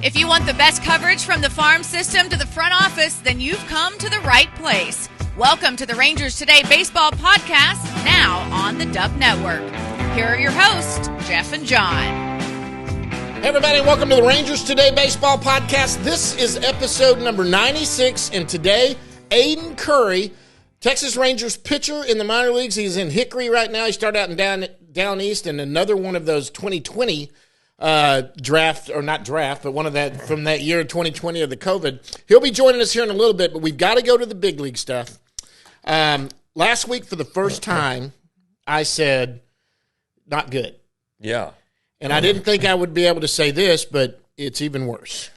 If you want the best coverage from the farm system to the front office, then you've come to the right place. Welcome to the Rangers Today Baseball Podcast, now on the Dub Network. Here are your hosts, Jeff and John. Hey everybody, welcome to the Rangers Today Baseball Podcast. This is episode number 96, and today, Aidan Curry, Texas Rangers pitcher in the minor leagues. He's in Hickory right now. He started out in down east, and another one of those 2020 draft, or not draft, but one of that from that year 2020 of the COVID. He'll be joining us here in a little bit, but we've got to go to the big league stuff. Last week, for the first time, I said, not good. Yeah. And I didn't think I would be able to say this, but it's even worse.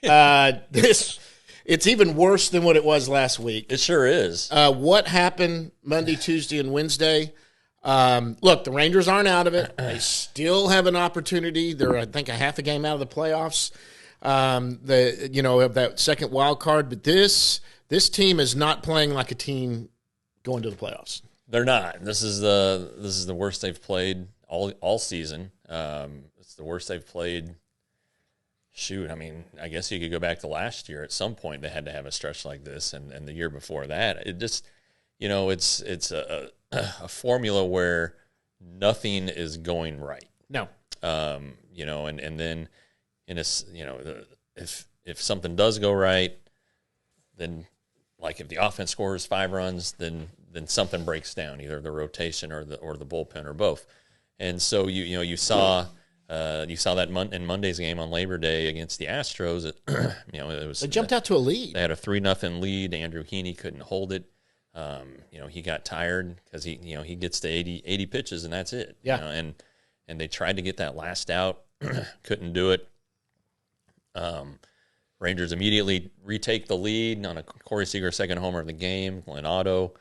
It's even worse than what it was last week. It sure is. What happened Monday, Tuesday, and Wednesday? Look, the Rangers aren't out of it. They still have an opportunity. They're, I think, a half a game out of the playoffs. Of that second wild card. But this team is not playing like a team going to the playoffs. They're not. This is the worst they've played all season. It's the worst they've played. Shoot, I mean, I guess you could go back to last year. At some point, they had to have a stretch like this, and the year before that, it just, it's a formula where nothing is going right. No. And then if something does go right, then like if the offense scores 5 runs, then something breaks down, either the rotation or the bullpen or both. And so you saw that in Monday's game on Labor Day against the Astros. It was they jumped out to a lead. They had a 3-0 lead. Andrew Heaney couldn't hold it. He got tired because he gets to 80 pitches and that's it. Yeah. And they tried to get that last out, couldn't do it. Rangers immediately retake the lead on a Corey Seager second homer of the game. Glenn Otto,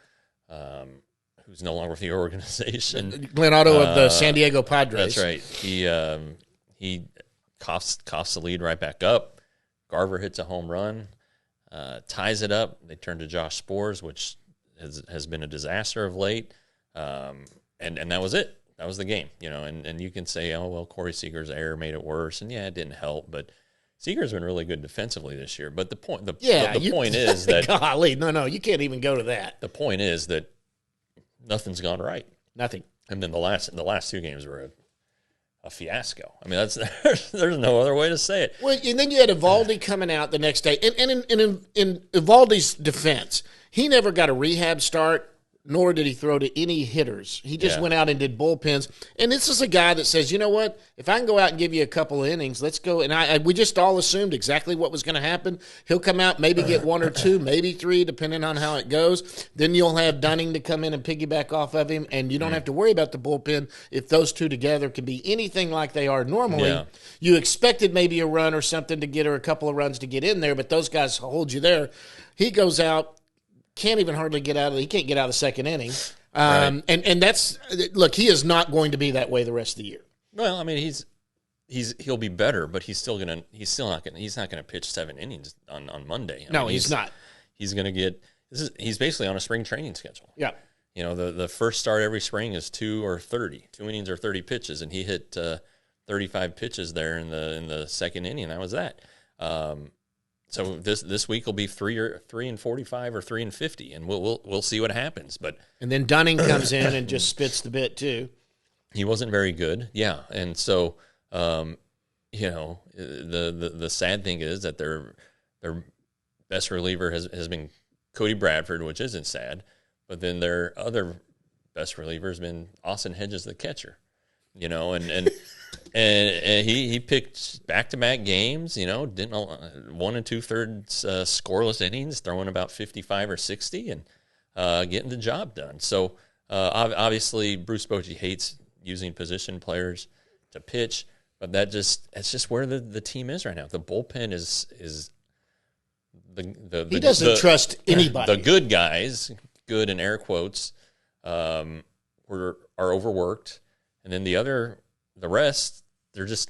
who's no longer with the organization. Glenn Otto of the San Diego Padres. That's right. He coughs the lead right back up. Garver hits a home run, ties it up. They turn to Josh Sborz, which has been a disaster of late. And that was it. That was the game. And you can say, oh, well, Corey Seager's error made it worse. And, yeah, it didn't help. But Seager's been really good defensively this year. But the point is that – golly, no, you can't even go to that. The point is that nothing's gone right. Nothing. And then the last 2 games were a fiasco. I mean, there's no other way to say it. Well, and then you had Evaldi coming out the next day. And in Evaldi's defense, he never got a rehab start, nor did he throw to any hitters. He just went out and did bullpens. And this is a guy that says, you know what, if I can go out and give you a couple of innings, let's go. And we just all assumed exactly what was going to happen. He'll come out, maybe get 1 or 2, maybe 3, depending on how it goes. Then you'll have Dunning to come in and piggyback off of him, and you don't have to worry about the bullpen if those two together can be anything like they are normally. Yeah. You expected maybe a run or something to get, or a couple of runs to get in there, but those guys hold you there. He goes out. Can't even hardly get out of. He can't get out of the second inning, Right. and that's look. He is not going to be that way the rest of the year. Well, I mean, he'll be better, but he's not gonna pitch 7 innings on Monday. No, he's not. He's gonna get. He's basically on a spring training schedule. Yeah. The first start every spring is 2 or 30, 2 innings or 30 pitches, and he hit 35 pitches there in the second inning. That was that. So this week will be 3 and 45 or 3 and 50, and we'll see what happens. And then Dunning comes in and just spits the bit too. He wasn't very good, yeah. And so, the sad thing is that their best reliever has been Cody Bradford, which isn't sad. But then their other best reliever has been Austin Hedges, the catcher. And he picked back-to-back games, didn't 1 2/3 scoreless innings, throwing about 55 or 60 and getting the job done. So obviously Bruce Bochy hates using position players to pitch, but it's just where the team is right now. The bullpen is he doesn't trust anybody. The good guys, good in air quotes, are overworked, and then the rest, they're just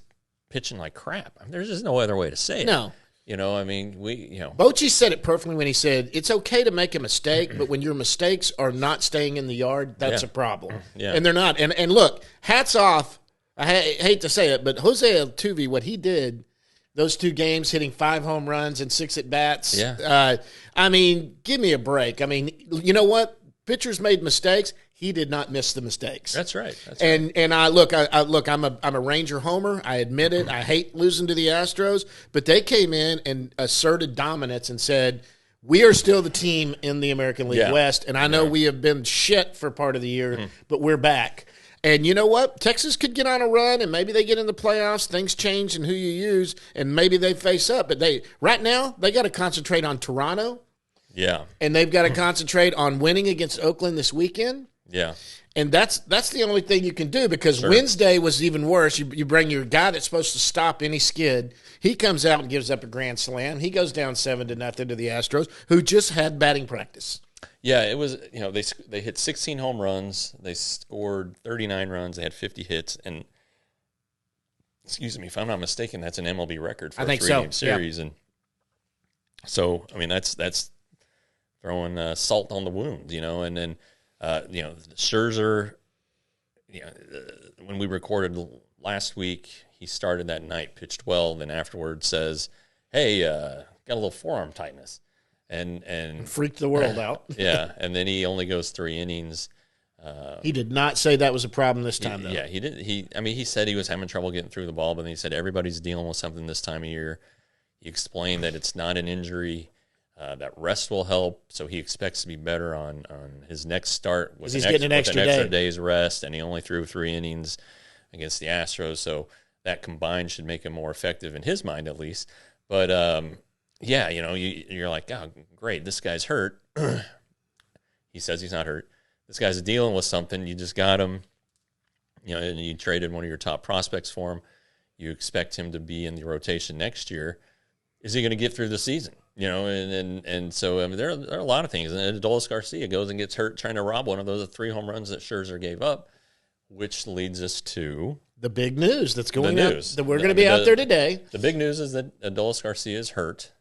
pitching like crap. I mean, there's just no other way to say it. No. Bochy said it perfectly when he said, it's okay to make a mistake, but when your mistakes are not staying in the yard, that's a problem. Yeah. And they're not. And look, hats off. I hate to say it, but Jose Altuve, what he did those 2 games, hitting 5 home runs and 6 at-bats. Yeah. I mean, give me a break. I mean, you know what? Pitchers made mistakes. He did not miss the mistakes. That's right. And I look, I'm a Ranger homer. I admit it. I hate losing to the Astros, but they came in and asserted dominance and said, we are still the team in the American League West, and I know we have been shit for part of the year, but we're back. And you know what? Texas could get on a run, and maybe they get in the playoffs. Things change in who you use, and maybe they face up. But right now, they got to concentrate on Toronto. Yeah. And they've got to concentrate on winning against Oakland this weekend. Yeah. And that's the only thing you can do, because Wednesday was even worse. You bring your guy that's supposed to stop any skid. He comes out and gives up a grand slam. He goes down 7-0 to the Astros, who just had batting practice. Yeah, it was, they hit 16 home runs. They scored 39 runs. They had 50 hits. And, excuse me, if I'm not mistaken, that's an MLB record for a 3-game series. Yeah. And so, I mean, that's throwing salt on the wound, and then, Scherzer, when we recorded last week, he started that night, pitched well, then afterwards says, hey, got a little forearm tightness. And freaked the world out. Yeah, and then he only goes 3 innings. He did not say that was a problem this time, though. Yeah, he didn't. He said he was having trouble getting through the ball, but then he said everybody's dealing with something this time of year. He explained that it's not an injury, that rest will help, so he expects to be better on his next start with an extra day's rest, and he only threw 3 innings against the Astros, so that combined should make him more effective in his mind, at least. But yeah, you're like, oh, great, this guy's hurt. He says he's not hurt. This guy's dealing with something. You just got him, and you traded one of your top prospects for him. You expect him to be in the rotation next year. Is he going to get through the season? And so there are a lot of things. And Adolis Garcia goes and gets hurt trying to rob one of those 3 home runs that Scherzer gave up, which leads us to the big news that's going out. That we're going to be out there today. The big news is that Adolis Garcia is hurt.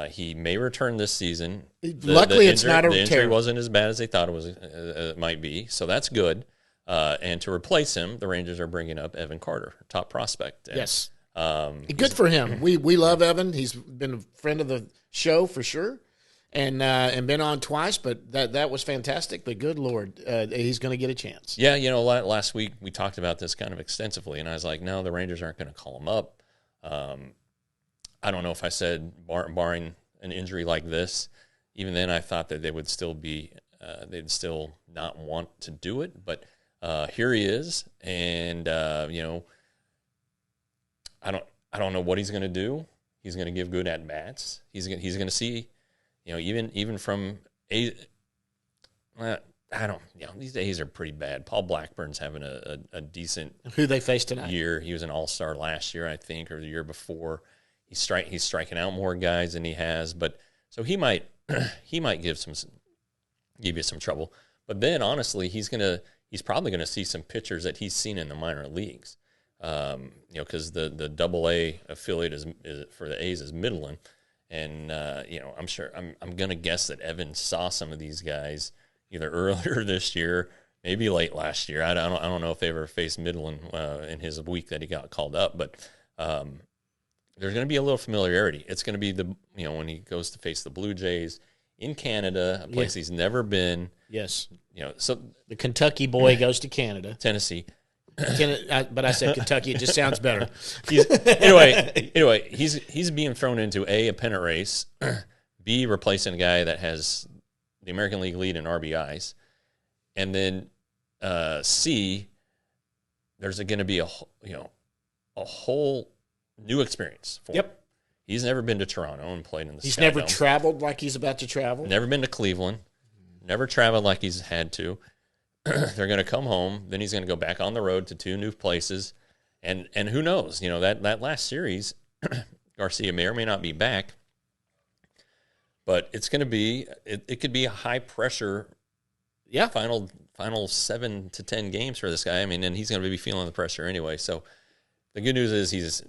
He may return this season. Luckily, it's not a tear. The injury tear. wasn't as bad as they thought it might be, so that's good. And to replace him, the Rangers are bringing up Evan Carter, top prospect. And, yes. Good for him. We love Evan. He's been a friend of the show for sure, and been on twice. But that was fantastic. But good Lord, he's going to get a chance. Yeah, last week we talked about this kind of extensively, and I was like, no, the Rangers aren't going to call him up. I don't know if I said barring an injury like this. Even then, I thought that they would still be they'd still not want to do it. But here he is, and I don't know what he's going to do. He's going to give good at bats. He's going to see, even from these days are pretty bad. Paul Blackburn's having a decent who they faced tonight year. He was an all-star last year, I think, or the year before. He's striking out more guys than he has, but so he might give you some trouble. But then honestly, he's probably gonna see some pitchers that he's seen in the minor leagues. Because the Double-A affiliate is for the A's is Midland, and I'm sure I'm gonna guess that Evan saw some of these guys either earlier this year, maybe late last year. I don't know if they ever faced Midland in his week that he got called up, but there's going to be a little familiarity. It's going to be when he goes to face the Blue Jays in Canada, a place he's never been. Yes. So the Kentucky boy goes to Canada, Tennessee. But I said Kentucky. It just sounds better. Anyway, he's being thrown into a pennant race, B, replacing a guy that has the American League lead in RBIs, and then C, there's going to be a whole new experience for him. Yep. He's never been to Toronto and played in the He's Sky never Dome. traveled like he's about to travel. Never been to Cleveland. Never traveled like he's had to. They're going to come home. Then he's going to go back on the road to 2 new places. And who knows? That last series, Garcia may or may not be back. But it's going to be it could be a high pressure final 7 to 10 games for this guy. I mean, and he's going to be feeling the pressure anyway. So the good news is he's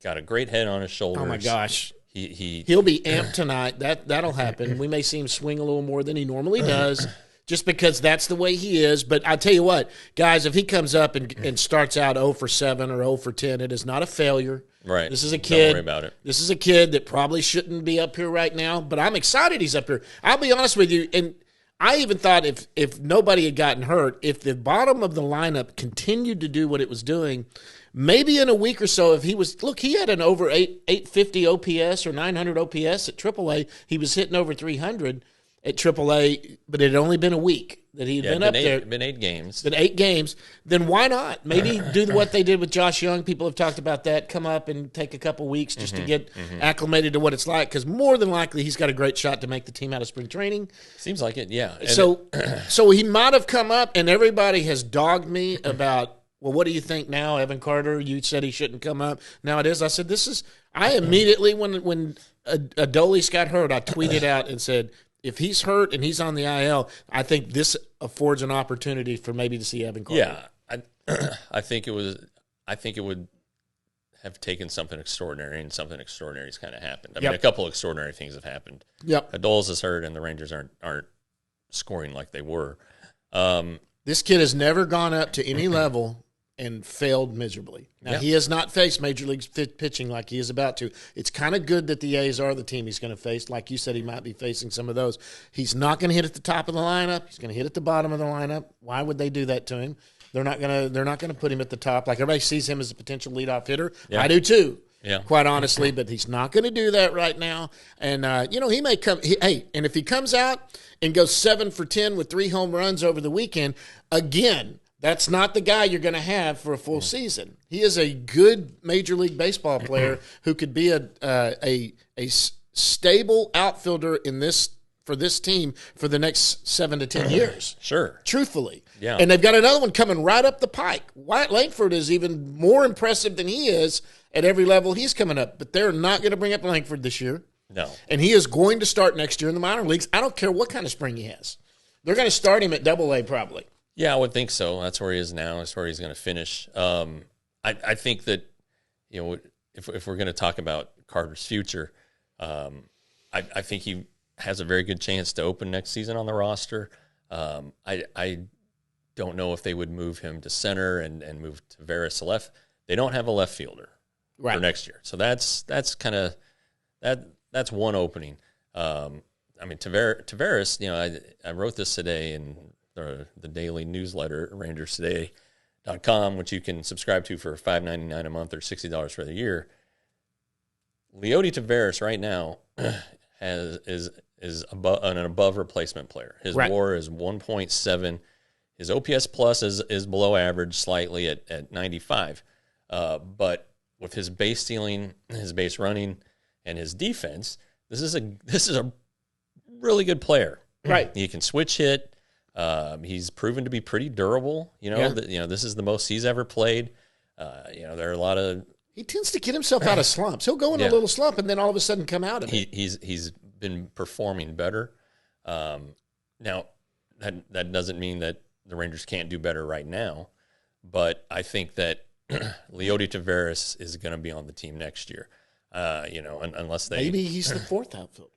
got a great head on his shoulders. Oh my gosh. He'll be amped tonight. That'll happen. We may see him swing a little more than he normally does, just because that's the way he is. But I tell you what, guys, if he comes up and starts out 0 for 7 or 0 for 10, it is not a failure. Right. This is a kid. Don't worry about it. This is a kid that probably shouldn't be up here right now, but I'm excited he's up here. I'll be honest with you, and I even thought if nobody had gotten hurt, if the bottom of the lineup continued to do what it was doing, maybe in a week or so, if he was – look, he had an over 850 OPS or 900 OPS at AAA. He was hitting over 300 at AAA, but it had only been a week that he had been up there. Been 8 games. Been 8 games. Then why not? Maybe do what they did with Josh Young. People have talked about that. Come up and take a couple weeks just to get acclimated to what it's like, because more than likely he's got a great shot to make the team out of spring training. Seems like it, yeah. And so he might have come up, and everybody has dogged me about, well, what do you think now, Evan Carter? You said he shouldn't come up. Now it is. I said, I immediately, when Adolis got hurt, I tweeted out and said, if he's hurt and he's on the IL, I think this affords an opportunity for maybe to see Aidan Curry. Yeah, I think it would have taken something extraordinary, and something extraordinary has kind of happened. I mean, a couple of extraordinary things have happened. Yep. Adolis is hurt, and the Rangers aren't scoring like they were. This kid has never gone up to any level and failed miserably. Now, he has not faced Major League pitching like he is about to. It's kind of good that the A's are the team he's going to face. Like you said, he might be facing some of those. He's not going to hit at the top of the lineup. He's going to hit at the bottom of the lineup. Why would they do that to him? They're not going to put him at the top. Like, everybody sees him as a potential leadoff hitter. Yeah. I do too. Yeah. Quite honestly, but he's not going to do that right now. And he may come. And if he comes out and goes 7 for 10 with 3 home runs over the weekend, again, that's not the guy you're going to have for a full season. He is a good Major League Baseball player who could be a stable outfielder for this team for the next 7 to 10 years. Sure. Truthfully. Yeah. And they've got another one coming right up the pike. Wyatt Langford is even more impressive than he is at every level he's coming up. But they're not going to bring up Langford this year. No. And he is going to start next year in the minor leagues. I don't care what kind of spring he has. They're going to start him at AA probably. Yeah, I would think so. That's where he is now. That's where he's going to finish. I think that, if we're going to talk about Carter's future, I think he has a very good chance to open next season on the roster. I don't know if they would move him to center and move Taveras to left. They don't have a left fielder for next year, so that's kind of that's one opening. Taveras. I wrote this today in the daily newsletter, RangersToday.com, which you can subscribe to for $5.99 a month or $60 for the year. Leody Taveras right now is an above replacement player. His WAR is 1.7. His OPS plus is below average slightly at 95. But with his base stealing, his base running, and his defense, this is a really good player. Right. He can switch hit. He's proven to be pretty durable. This is the most he's ever played. There are a lot of. He tends to get himself out of slumps. He'll go in a little slump and then all of a sudden come out of it. He's been performing better. Now that doesn't mean that the Rangers can't do better right now, but I think that Leody Taveras is going to be on the team next year. Unless maybe he's the 4th outfielder.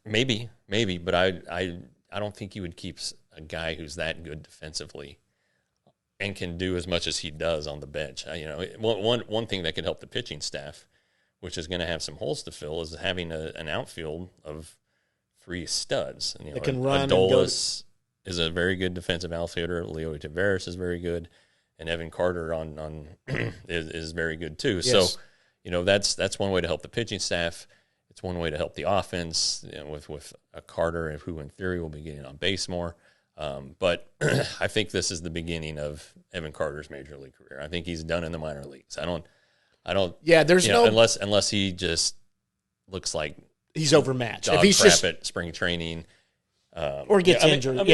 Maybe, but I don't think you would keep a guy who's that good defensively and can do as much as he does on the bench. One thing that could help the pitching staff, which is going to have some holes to fill, is having an outfield of 3 studs. That can run. Adolis is a very good defensive outfielder. Leody Taveras is very good, and Evan Carter is very good too. Yes. So, that's one way to help the pitching staff. It's one way to help the offense with a Carter, who in theory will be getting on base more. But I think this is the beginning of Evan Carter's major league career. I think he's done in the minor leagues. I don't. Yeah, there's unless he just looks like he's overmatched. If he's crap at spring training, or gets injured.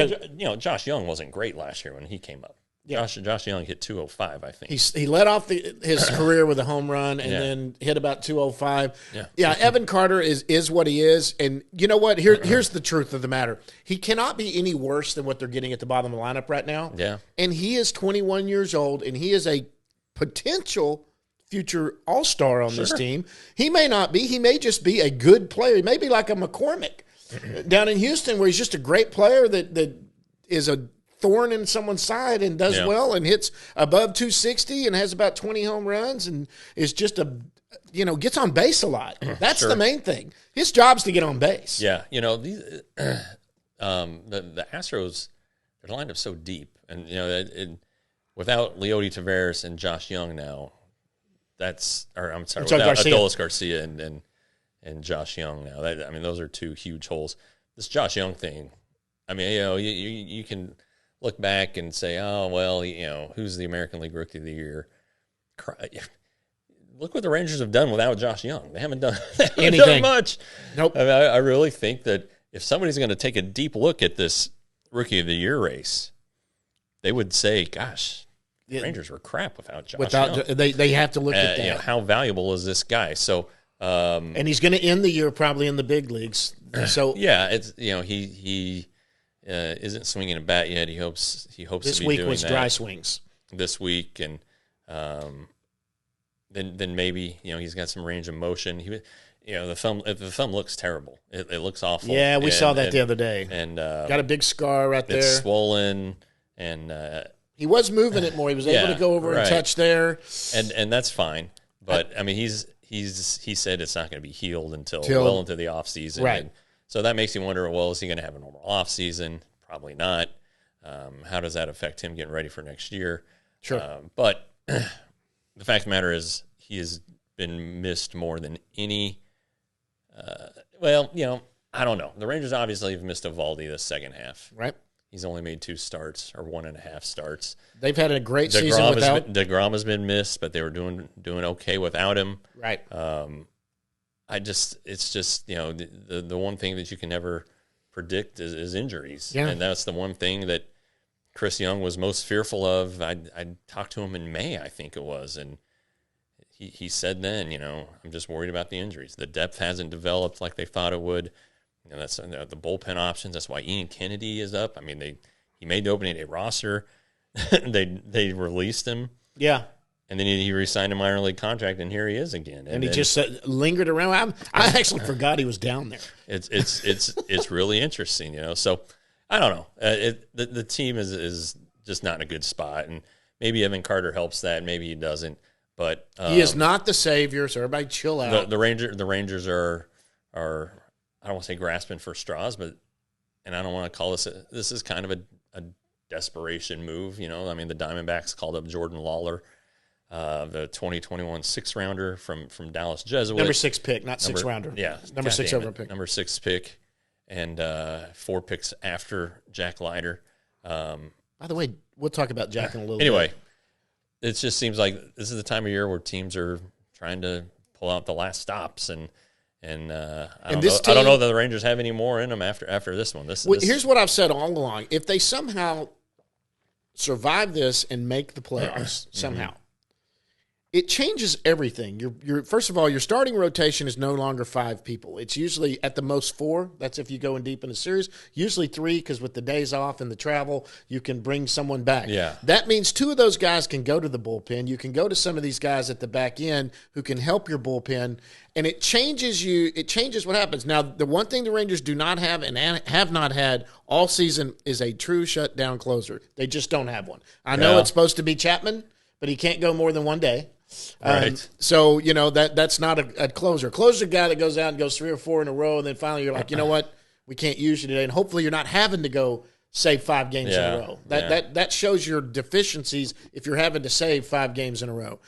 Josh Young wasn't great last year when he came up. Yeah. Josh Young hit 205, I think. He led off his career with a home run and then hit about 205. Yeah, Evan Carter is what he is. And you know what? Here's the truth of the matter. He cannot be any worse than what they're getting at the bottom of the lineup right now. Yeah. And he is 21 years old, and he is a potential future all-star on this team. He may not be. He may just be a good player. He may be like a McCormick down in Houston, where he's just a great player that is a thorn in someone's side and does well and hits above 260 and has about 20 home runs and is just gets on base a lot. That's the main thing. His job's to get on base. Yeah. These the Astros, their lineup's so deep. And, without Leody Taveras and Josh Young now, without Adolis Garcia and Josh Young now. Those are two huge holes. This Josh Young thing, you can look back and say, oh, well, who's the American League Rookie of the Year? Look what the Rangers have done without Josh Young. They haven't done anything much. Nope. I really think that if somebody's going to take a deep look at this Rookie of the Year race, they would say, gosh, the Rangers were crap without Josh Young. They have to look at that. How valuable is this guy? So, and he's going to end the year probably in the big leagues. So it's he isn't swinging a bat yet. He hopes this to be doing that. This week was dry swings. This week, and then maybe he's got some range of motion. The thumb looks terrible. It looks awful. Yeah, we saw that the other day. And got a big scar right there. It's swollen, and he was moving it more. He was able to go over and touch there, and that's fine. But he said it's not going to be healed until well into the off season. Right. And so that makes you wonder. Well, is he going to have a normal off season? Probably not. How does that affect him getting ready for next year? Sure. But the fact of the matter is, he has been missed more than any. I don't know. The Rangers obviously have missed Eovaldi the second half. Right. He's only made 2 starts or 1.5 starts. They've had a great season without. DeGrom has been missed, but they were doing okay without him. Right. It's just the one thing that you can never predict is injuries. Yeah. And that's the one thing that Chris Young was most fearful of. I talked to him in May, I think it was, and he said then, I'm just worried about the injuries. The depth hasn't developed like they thought it would. That's the bullpen options. That's why Ian Kennedy is up. He made the opening day roster. they released him. Yeah. And then he re-signed a minor league contract, and here he is again. And he just lingered around. I actually forgot he was down there. It's really interesting, So I don't know. The team is just not in a good spot, and maybe Evan Carter helps that. Maybe he doesn't. But he is not the savior, so everybody chill out. The Rangers are I don't want to say grasping for straws, and I don't want to call this is kind of a desperation move. The Diamondbacks called up Jordan Lawler, the 2021 6-rounder from Dallas Jesuit. Number 6 pick, not 6-rounder. Yeah. Number 6 overall pick. Number 6 pick, and 4 picks after Jack Leiter. By the way, we'll talk about Jack in a little bit. Anyway, it just seems like this is the time of year where teams are trying to pull out the last stops, and I don't know that the Rangers have any more in them after this one. Here's what I've said all along: if they somehow survive this and make the playoffs somehow, it changes everything. First of all, your starting rotation is no longer 5 people. It's usually at the most 4. That's if you go in deep in a series. Usually 3, because with the days off and the travel, you can bring someone back. Yeah. That means 2 of those guys can go to the bullpen. You can go to some of these guys at the back end who can help your bullpen, and it changes what happens. Now, the one thing the Rangers do not have and have not had all season is a true shutdown closer. They just don't have one. I know it's supposed to be Chapman, but he can't go more than one day. Right. So, that's not a closer. Closer guy that goes out and goes 3 or 4 in a row, and then finally you're like, you know what? We can't use you today. And hopefully you're not having to go save 5 games in a row. That shows your deficiencies if you're having to save 5 games in a row,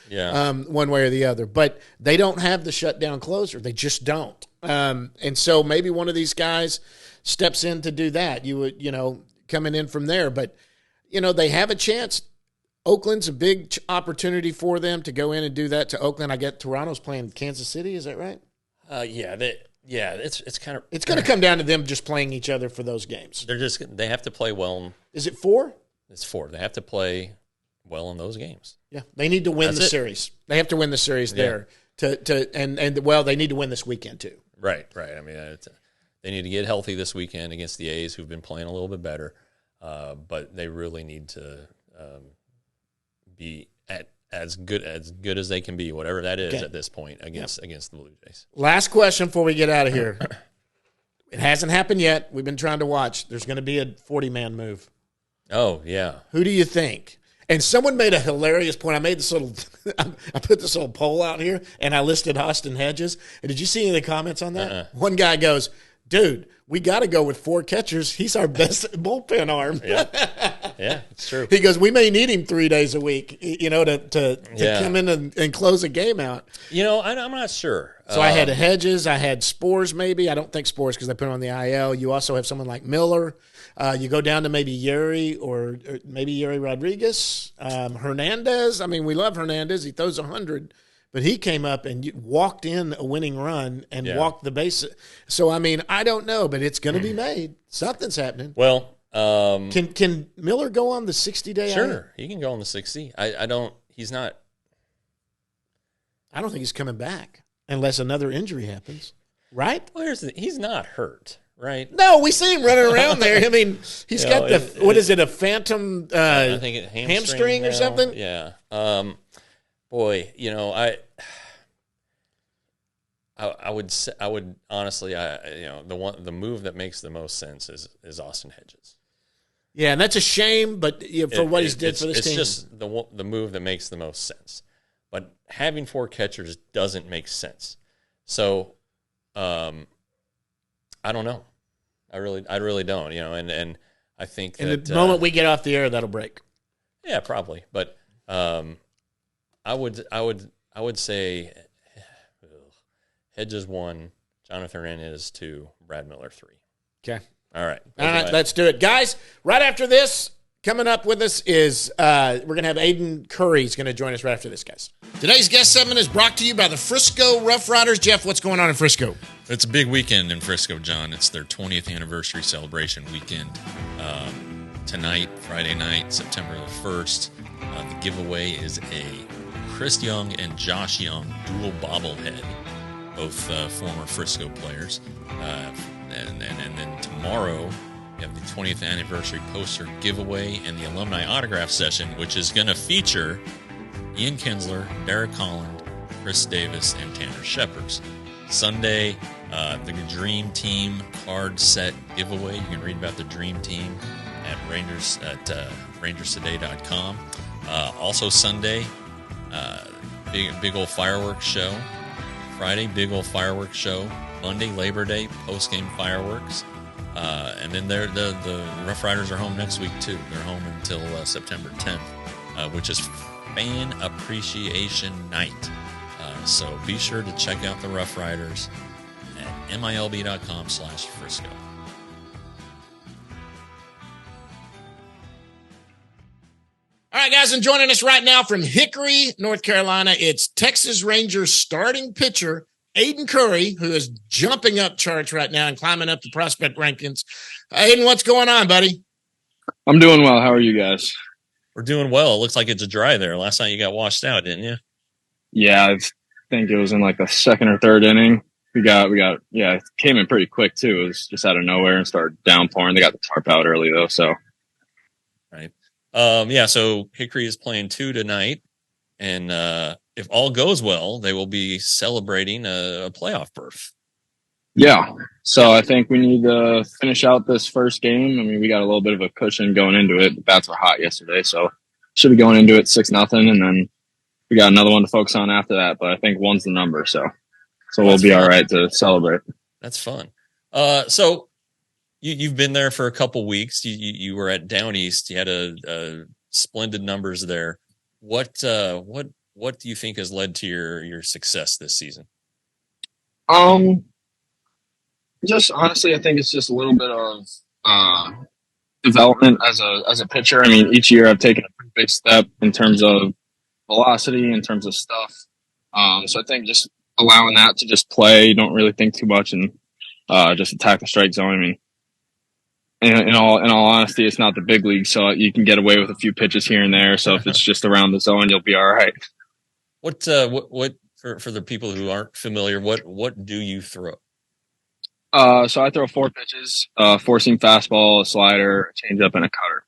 one way or the other. But they don't have the shutdown closer. They just don't. And so maybe one of these guys steps in to do that. You would, coming in from there. But, they have a chance. Oakland's a big opportunity for them to go in and do that to Oakland. I get Toronto's playing Kansas City. Is that right? It's kind of it's going to come down to them just playing each other for those games. They have to play well. Is it 4? It's 4. They have to play well in those games. Yeah, they need to win the series. They have to win the series there and they need to win this weekend too. Right. They need to get healthy this weekend against the A's, who've been playing a little bit better, but they really need to be as good as they can be, whatever that is at this point against the Blue Jays. Last question before we get out of here. It hasn't happened yet. We've been trying to watch. There's going to be a 40-man move. Oh, yeah. Who do you think? And someone made a hilarious point. I made this little, I put this little poll out here, and I listed Austin Hedges. And did you see any of the comments on that? One guy goes, "Dude, we got to go with 4 catchers. He's our best bullpen arm." Yeah, it's true. He goes, "We may need him 3 days a week, to come in and close a game out." I'm not sure. So I had Hedges. I had Spores maybe. I don't think Spores because they put him on the IL. You also have someone like Miller. You go down to maybe Yuri or maybe Yuri Rodriguez. Hernandez. I mean, we love Hernandez. He throws 100. But he came up and walked in a winning run and walked the base. So, I mean, I don't know, but it's going to be made. Something's happening. Well, can Miller go on the 60-day? Sure, he can go on the 60. He's not. I don't think he's coming back unless another injury happens, right? Well, he's not hurt, right? No, we see him running around there. I mean, he's got what is it, a phantom I think it hamstring or something? Yeah. Boy, I would honestly, the move that makes the most sense is Austin Hedges. Yeah, and that's a shame, but for what he's did for this team. It's just the move that makes the most sense. But having 4 catchers doesn't make sense. So, I don't know. I really don't. And I think that the moment we get off the air, that'll break. Yeah, probably. But I would say Hedges 1, Jonathan Hernandez 2, Brad Miller 3. Okay. All right. Let's do it. Guys, right after this, coming up with us is we're going to have Aidan Curry. He's going to join us right after this, guys. Today's guest segment is brought to you by the Frisco Rough Riders. Jeff, what's going on in Frisco? It's a big weekend in Frisco, John. It's their 20th anniversary celebration weekend. Tonight, Friday night, September the 1st, the giveaway is a Chris Young and Josh Young dual bobblehead, both former Frisco players. And then tomorrow, you have the 20th anniversary poster giveaway and the alumni autograph session, which is going to feature Ian Kinsler, Derek Holland, Chris Davis, and Tanner Shepherds. Sunday, the Dream Team card set giveaway. You can read about the Dream Team at rangerstoday.com. Also Sunday, big old fireworks show. Friday, big old fireworks show. Monday, Labor Day, post-game fireworks. And then the Rough Riders are home next week, too. They're home until September 10th, which is Fan Appreciation Night. So be sure to check out the Rough Riders at milb.com/Frisco. All right, guys, and joining us right now from Hickory, North Carolina, it's Texas Rangers starting pitcher Aidan Curry, who is jumping up charts right now and climbing up the prospect rankings. Aidan, what's going on, buddy? I'm doing well. How are you guys? We're doing well. It looks like it's a dry there. Last night you got washed out, didn't you? Yeah, I think it was in like the second or third inning. We got, it came in pretty quick too. It was just out of nowhere and started downpouring. They got the tarp out early though, so. Right. So Hickory is playing 2 tonight, and if all goes well, they will be celebrating a playoff berth. Yeah, so I think we need to finish out this first game. I mean, we got a little bit of a cushion going into it. The bats were hot yesterday, so should be going into it 6-0, and then we got another one to focus on after that. But I think 1's the number, so we'll be all right to celebrate. That's fun. So you've been there for a couple weeks. You were at Down East. You had a splendid numbers there. What do you think has led to your success this season? Just honestly, I think it's just a little bit of development as a pitcher. I mean, each year I've taken a pretty big step in terms of velocity, in terms of stuff. So I think just allowing that to just play, don't really think too much, and just attack the strike zone. I mean, in all honesty, it's not the big league, so you can get away with a few pitches here and there. So if it's just around the zone, you'll be all right. What for the people who aren't familiar, what do you throw? So I throw 4 pitches, 4-seam fastball, a slider, a changeup, and a cutter.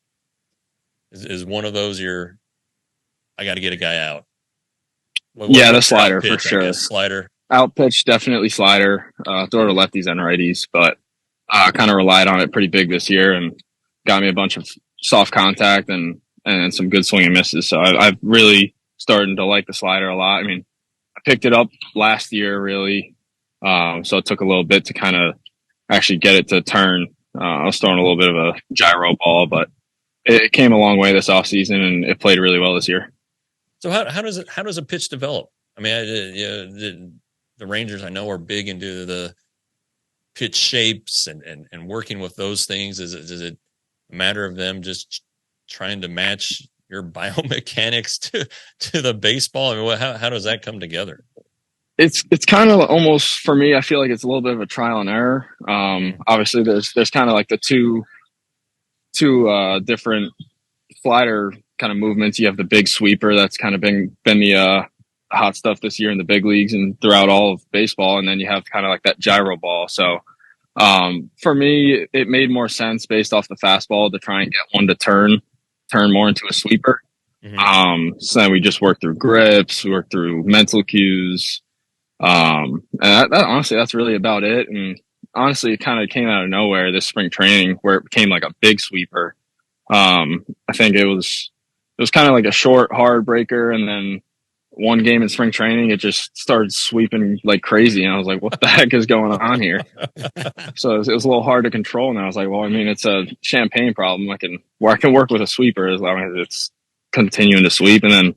Is one of those I got to get a guy out? The slider pitch, for sure. Slider. Out pitch, definitely slider. Throw to lefties and righties, but kind of relied on it pretty big this year and got me a bunch of soft contact and some good swing and misses. So I've really started to like the slider a lot. I mean, I picked it up last year, really. So it took a little bit to kind of actually get it to turn. I was throwing a little bit of a gyro ball, but it came a long way this offseason, and it played really well this year. So how does a pitch develop? I mean, the Rangers I know are big into the pitch shapes and working with those things. Is it a matter of them just trying to match your biomechanics to the baseball? I mean, how does that come together? It's kind of almost, for me, I feel like it's a little bit of a trial and error. Obviously there's kind of like the two different slider kind of movements. You have the big sweeper that's kind of been the hot stuff this year in the big leagues and throughout all of baseball, and then you have kind of like that gyro ball. So for me, it made more sense based off the fastball to try and get one to turn more into a sweeper. Mm-hmm. So then we just worked through grips, we worked through mental cues. And that honestly, that's really about it. And honestly, it kind of came out of nowhere this spring training where it became like a big sweeper. I think it was kind of like a short, hard breaker. And then one game in spring training, it just started sweeping like crazy. And I was like, what the heck is going on here? So it was a little hard to control. And I was like, well, I mean, it's a champagne problem. I can work with a sweeper as long as it's continuing to sweep. And then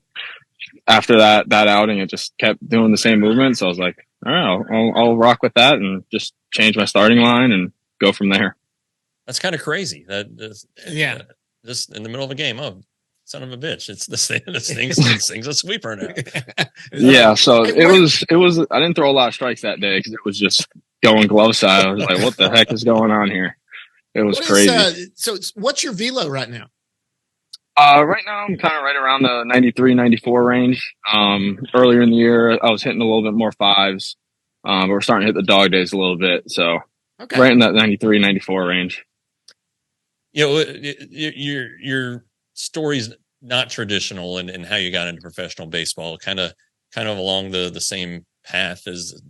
after that outing, it just kept doing the same movement. So I was like, all right, I'll rock with that and just change my starting line and go from there. That's kind of crazy. Just in the middle of a game. Oh, son of a bitch! It's this thing's a sweeper now. Yeah. So it was. I didn't throw a lot of strikes that day because it was just going glove side. I was like, what the heck is going on here? It was crazy. So what's your velo right now? Right now I'm kind of right around the 93, 94 range. Earlier in the year, I was hitting a little bit more fives. But we're starting to hit the dog days a little bit. So right in that 93, 94 range. You know, your story's not traditional in how you got into professional baseball, kind of along the same path as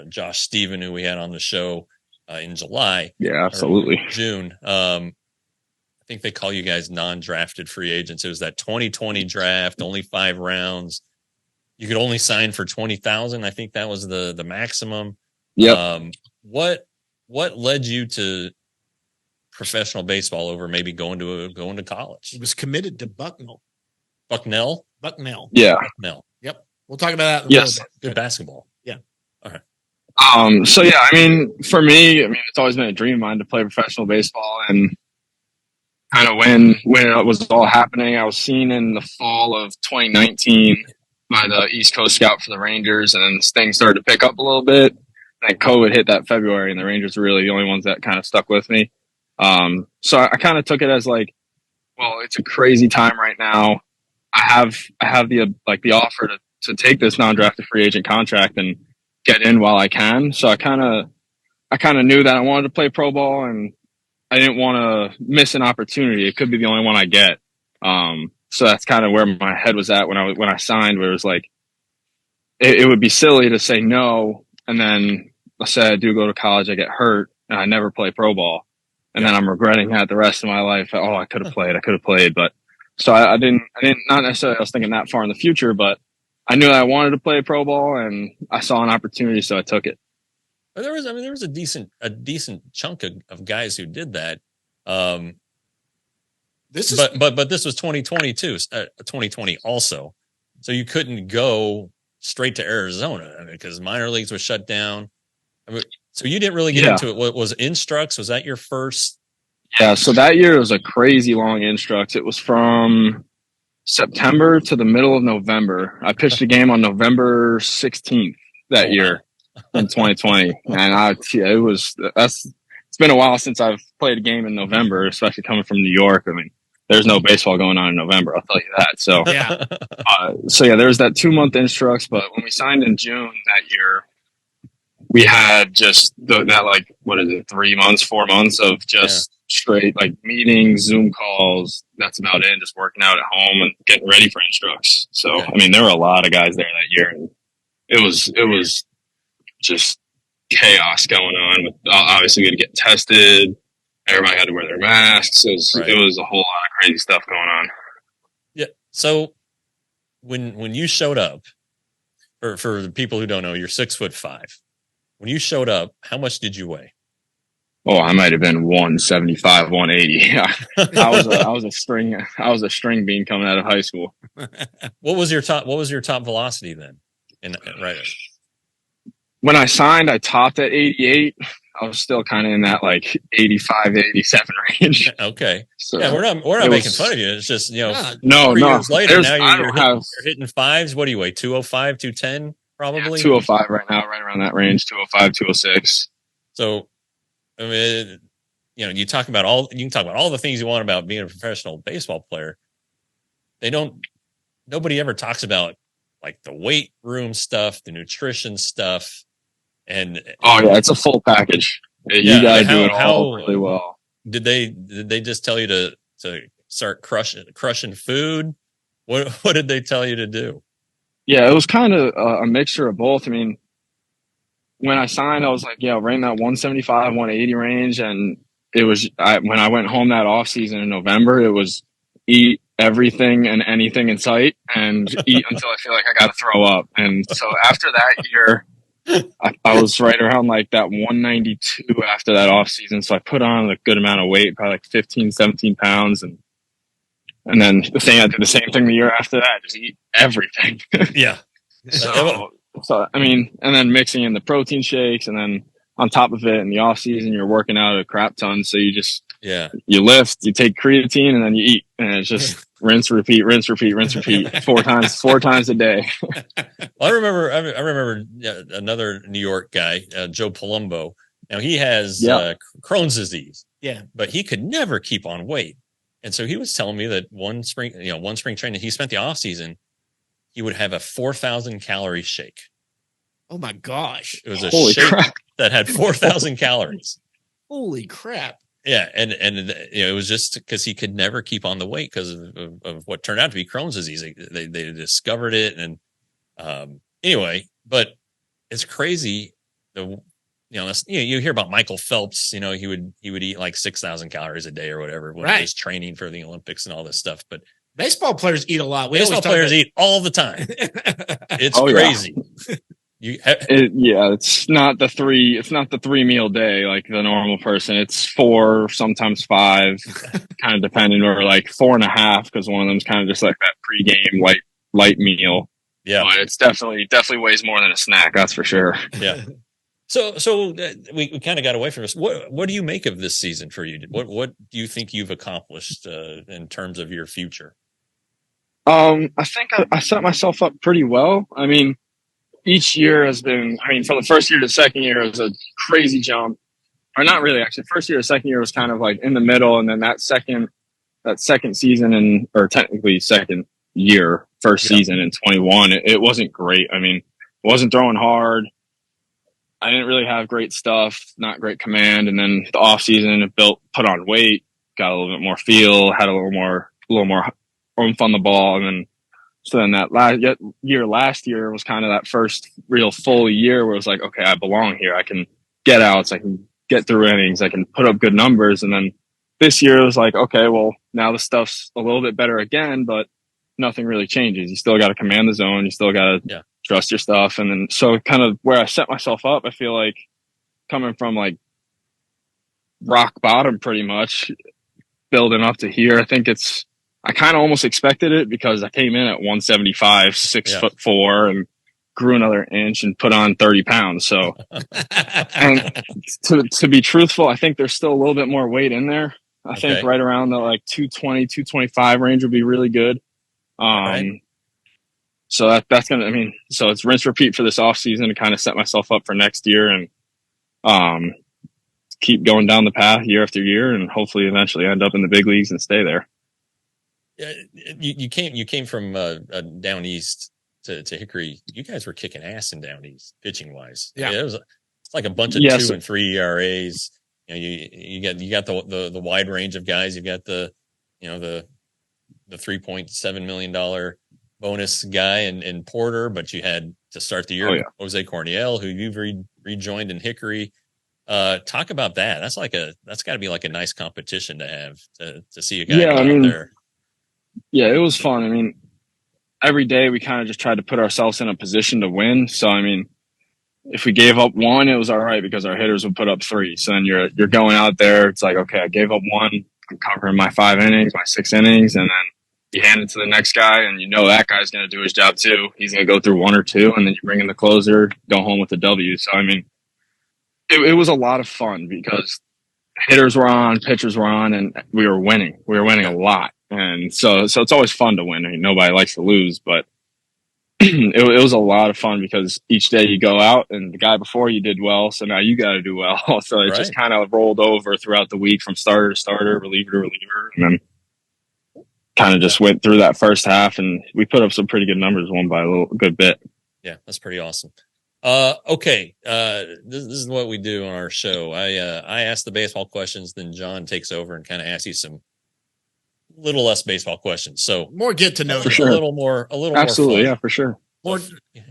Josh Stephen, who we had on the show in July. Yeah, absolutely. June. I think they call you guys non-drafted free agents. It was that 2020 draft, only 5 rounds. You could only sign for $20,000. I think that was the maximum. Yep. What led you to professional baseball over maybe going to college? He was committed to Bucknell. Bucknell? Yeah. Bucknell. Yep. We'll talk about that in a little bit. Good basketball. Yeah. All right. So yeah, I mean, for me, it's always been a dream of mine to play professional baseball, and kind of when it was all happening, I was seen in the fall of 2019 by the East Coast scout for the Rangers, and things started to pick up a little bit. And COVID hit that February, and the Rangers were really the only ones that kind of stuck with me. So I kind of took it as like, well, it's a crazy time right now. I have the offer to take this non-drafted free agent contract and get in while I can. So I kind of knew that I wanted to play pro ball, and I didn't want to miss an opportunity. It could be the only one I get. So that's kind of where my head was at when I signed, where it was like, it would be silly to say no. And then let's say I do go to college, I get hurt and I never play pro ball. And then I'm regretting that the rest of my life. Oh, I could have played. But so I didn't, not necessarily I was thinking that far in the future, but I knew I wanted to play pro ball and I saw an opportunity. So I took it. But there was a decent chunk of guys who did that. This was 2022, 2020 also. So you couldn't go straight to Arizona because minor leagues was shut down. So you didn't really get into it. Was Instructs? Was that your first? Yeah. So that year was a crazy long Instructs. It was from September to the middle of November. I pitched a game on November 16th that year in 2020. And it's been a while since I've played a game in November, especially coming from New York. I mean, there's no baseball going on in November. I'll tell you that. So, there was that 2-month Instructs, but when we signed in June that year, we had just that 4 months of just straight like meetings, Zoom calls. That's about it. Just working out at home and getting ready for Instructs. So, I mean, there were a lot of guys there that year, and it was just chaos going on. With obviously we had to get tested, Everybody had to wear their masks. Right. It was a whole lot of crazy stuff going on. Yeah. So when you showed up, for the people who don't know, you're 6'5". When you showed up, how much did you weigh? Oh, I might have been 175, 180. I was a string bean coming out of high school. What was your top velocity then? Right. When I signed, I topped at 88. I was still kind of in that like 85, 87 range. Okay. So yeah, we're not making fun of you. It's just, no, 4 years later, now you're hitting fives. What do you weigh? 205, 210, probably? 205 right now, right around that range, 205, 206. So, I mean, you can talk about all the things you want about being a professional baseball player. Nobody ever talks about like the weight room stuff, the nutrition stuff. Oh yeah, it's a full package. You gotta do it all really well. Did they just tell you to start crushing food? What did they tell you to do? Yeah, it was kind of a mixture of both. I mean, when I signed, I was like, right in that 175, 180 range, and it was when I went home that off season in November, it was eat everything and anything in sight and eat until I feel like I got to throw up. And so after that year, I was right around like that 192 after that off season. So I put on a good amount of weight, probably like 15, 17 pounds. And then I did the same thing the year after that, just eat everything. Yeah. So I mean, and then mixing in the protein shakes, and then on top of it in the off season, you're working out a crap ton. So you just, you lift, you take creatine, and then you eat, and it's just rinse, repeat, four times a day. Well, I remember another New York guy, Joe Palumbo. Now he has Crohn's disease. Yeah. But he could never keep on weight. And so he was telling me that one spring training, he spent the off season, he would have a 4,000 calorie shake. Oh my gosh. It was a shake that had 4,000 calories. Holy crap. Yeah. And it was just because he could never keep on the weight because of what turned out to be Crohn's disease. They discovered it. And anyway, but it's crazy. You hear about Michael Phelps, he would eat like 6,000 calories a day or whatever when he was training for the Olympics and all this stuff. But baseball players eat a lot. Baseball players eat all the time. It's crazy. It's not the 3 meal day like the normal person. It's 4, sometimes 5, kind of depending, or like 4.5 because one of them's kind of just like that pregame light meal. Yeah, but it's definitely weighs more than a snack. That's for sure. Yeah. So we kind of got away from this. What do you make of this season for you? What do you think you've accomplished in terms of your future? I think I set myself up pretty well. I mean, each year has been, from the first year to the second year, it was a crazy jump. Or not really, actually. First year to second year was kind of like in the middle. And then that second season or technically second year, first season in 21, it wasn't great. I mean, wasn't throwing hard. I didn't really have great stuff, not great command. And then the off season, put on weight, got a little bit more feel, had a little more oomph on the ball. And then, so then that last year was kind of that first real full year where it was like, okay, I belong here. I can get outs. I can get through innings. I can put up good numbers. And then this year it was like, okay, well, now the stuff's a little bit better again, but nothing really changes. You still got to command the zone. You still got to trust your stuff. And then, so kind of where I set myself up, I feel like coming from like rock bottom pretty much, building up to here, I kind of almost expected it because I came in at 175, 6'4", and grew another inch and put on 30 pounds. So, and to be truthful, I think there's still a little bit more weight in there. I think right around the like 220, 225 range would be really good. So that's going to, so it's rinse repeat for this off season to kind of set myself up for next year and, keep going down the path year after year and hopefully eventually end up in the big leagues and stay there. You came from down east to Hickory. You guys were kicking ass in down east pitching wise. Yeah, it's like a bunch of 2 and 3 ERAs. You got the wide range of guys. You've got the $3.7 million bonus guy in Porter, but you had to start the year Jose Corniel, who you've rejoined in Hickory. Talk about that. That's got to be like a nice competition to have to see a guy go out there. Yeah, it was fun. I mean, every day we kind of just tried to put ourselves in a position to win. So, I mean, if we gave up one, it was all right because our hitters would put up 3. So then you're going out there. It's like, okay, I gave up 1. I'm covering my 5 innings, my 6 innings, and then you hand it to the next guy, and that guy's going to do his job too. He's going to go through 1 or 2, and then you bring in the closer, go home with a W. So, I mean, it was a lot of fun because hitters were on, pitchers were on, and we were winning. We were winning a lot. And so it's always fun to win. I mean, nobody likes to lose, but it was a lot of fun because each day you go out and the guy before you did well, so now you got to do well. So it just kind of rolled over throughout the week from starter to starter, reliever to reliever, and then kind of just went through that first half, and we put up some pretty good numbers, won by a good bit. Yeah, that's pretty awesome. Okay. This is what we do on our show. I ask the baseball questions, then John takes over and kind of asks you some little less baseball questions. So more get to know, for sure. a little more Absolutely, more fun. Yeah, for sure. More,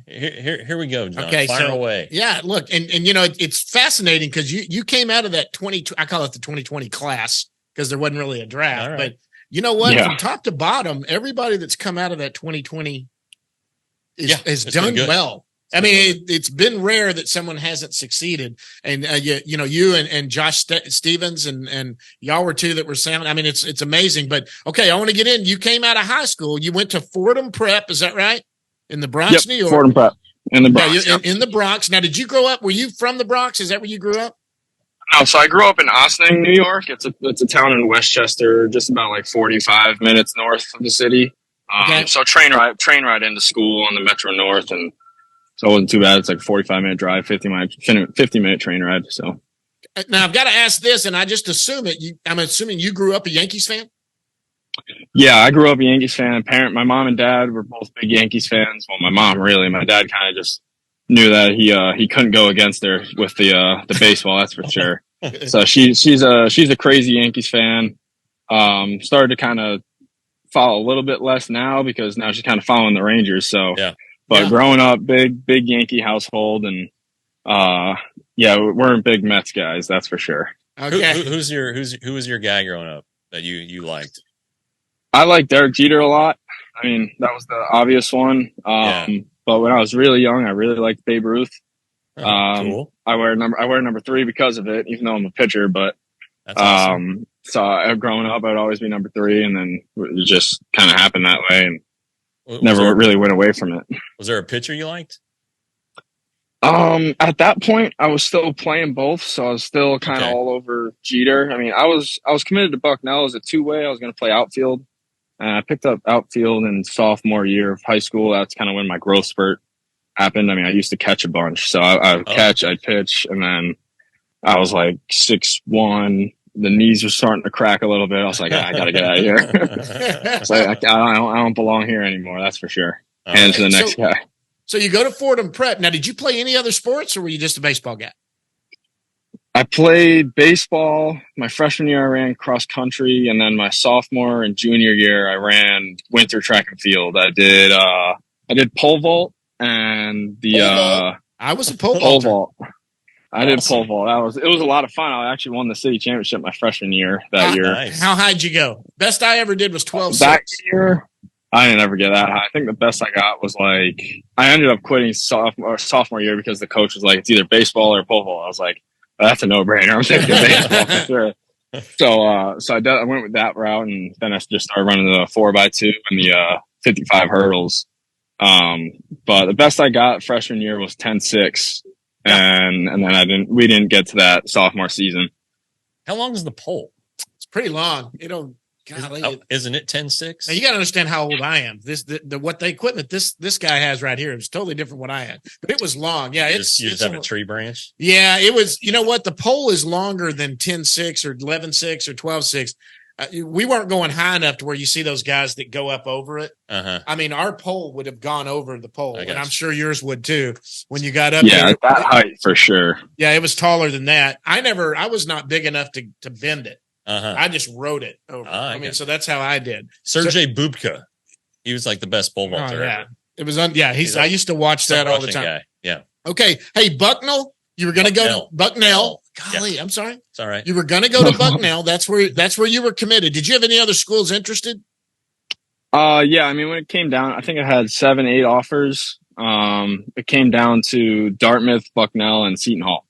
here we go, John. Okay, Fire away. Yeah, look, and it's fascinating because you came out of that 20. I call it the 2020 class because there wasn't really a draft. Right. But you know what? From top to bottom, everybody that's come out of that 2020 has done well. I mean, it's been rare that someone hasn't succeeded. And, you and Josh Stevens and y'all were 2 that were sound. I mean, it's amazing. But, okay, I want to get in. You came out of high school. You went to Fordham Prep. Is that right? In the Bronx, New York. Fordham Prep. In the Bronx. Yeah, in the Bronx. Now, did you grow up? Were you from the Bronx? Is that where you grew up? No, so I grew up in Ossining, New York. It's a town in Westchester, just about like 45 minutes north of the city. So train ride into school on the Metro North, and so it wasn't too bad. It's like a 45-minute drive, 50-minute train ride. So now I've got to ask this, and I just assume it. I'm assuming you grew up a Yankees fan. Yeah, I grew up a Yankees fan. My mom and dad were both big Yankees fans. Well, my mom really. My dad kind of just knew that he couldn't go against her with the baseball. That's for sure. So she's a crazy Yankees fan. Started to kind of follow a little bit less now because now she's kind of following the Rangers. So yeah. But growing up, big Yankee household, and we're big Mets guys, that's for sure. Okay. Who was your guy growing up that you liked? I like Derek Jeter a lot. I mean, that was the obvious one. But when I was really young, I really liked Babe Ruth. Cool. I wear number 3 because of it, even though I'm a pitcher. But that's awesome. So growing up, I'd always be number 3, and then it just kind of happened that way, and never really went away from it. Was there a pitcher you liked? At that point, I was still playing both, so I was still kind of all over Jeter. I mean, I was committed to Bucknell as a 2-way. I was going to play outfield, and I picked up outfield in sophomore year of high school. That's kind of when my growth spurt happened. I mean, I used to catch a bunch, so I would catch, I'd pitch, and then I was like 6'1". The knees were starting to crack a little bit. I was like, I got to get out of here. So I don't belong here anymore. That's for sure. And to the next guy. So you go to Fordham Prep. Now, did you play any other sports, or were you just a baseball guy? I played baseball. My freshman year, I ran cross country, and then my sophomore and junior year, I ran winter track and field. I did pole vault and I was a pole vault. I did pole vault. It was a lot of fun. I actually won the city championship my freshman year that year. Nice. How high did you go? Best I ever did was 12.6. That year, I didn't ever get that high. I think the best I got was like, I ended up quitting sophomore year because the coach was like, it's either baseball or pole vault. I was like, that's a no-brainer. I'm taking baseball for sure. So I went with that route, and then I just started running the 4x2 and the 55 hurdles. But the best I got freshman year was 10.6. And then we didn't get to that sophomore season. How long is the pole? It's pretty long. Isn't it 10.6? Now you got to understand how old I am. The equipment this guy has right here is totally different what I had, but it was long. Yeah, you just have a tree branch. Yeah, it was. You know what? The pole is longer than 10.6 or 11.6 or 12.6. We weren't going high enough to where you see those guys that go up over it. I mean, our pole would have gone over the pole, and I'm sure yours would too. When you got up, there, that height for sure. Yeah, it was taller than that. I was not big enough to bend it. I just rode it over. So that's how I did. Sergei Bubka, he was like the best pole vaulter ever. It was I used to watch that all the time. Guy. Yeah. Okay. Hey, Bucknell, you were going to go to Bucknell. Golly, I'm sorry. It's all right. You were going to go to Bucknell. That's where you were committed. Did you have any other schools interested? Yeah, I mean, when it came down, I think I had 7, 8 offers. It came down to Dartmouth, Bucknell, and Seton Hall.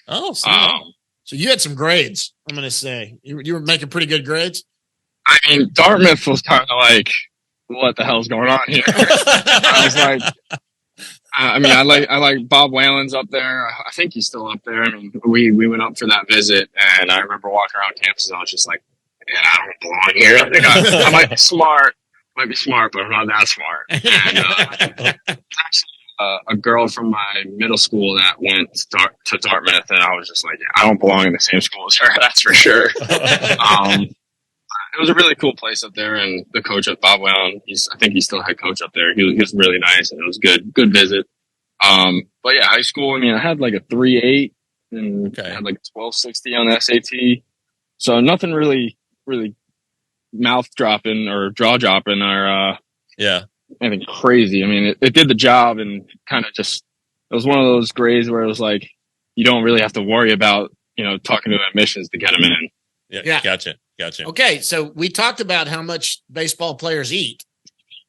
Oh, so you had some grades, I'm going to say. You were making pretty good grades? I mean, Dartmouth was kind of like, what the hell's going on here? I was like, I mean, I like Bob Whalen's up there. I think he's still up there. I mean, we went up for that visit, and I remember walking around campus, and I was just like, man, I don't belong here. I think I might be smart, but I'm not that smart. And actually, a girl from my middle school that went to Dartmouth, and I was just like, yeah, I don't belong in the same school as her. That's for sure. It was a really cool place up there, and the coach at Bob Whalen, I think he's still head coach up there. He was really nice, and it was good visit. But yeah, high school, I mean, I had like a 3.8 and I had like a 12.60 on the SAT. So nothing really mouth dropping or jaw dropping or anything crazy. I mean, it did the job, and kind of just, it was one of those grades where it was like, you don't really have to worry about, talking to admissions to get them in. Yeah. Gotcha. Okay, so we talked about how much baseball players eat.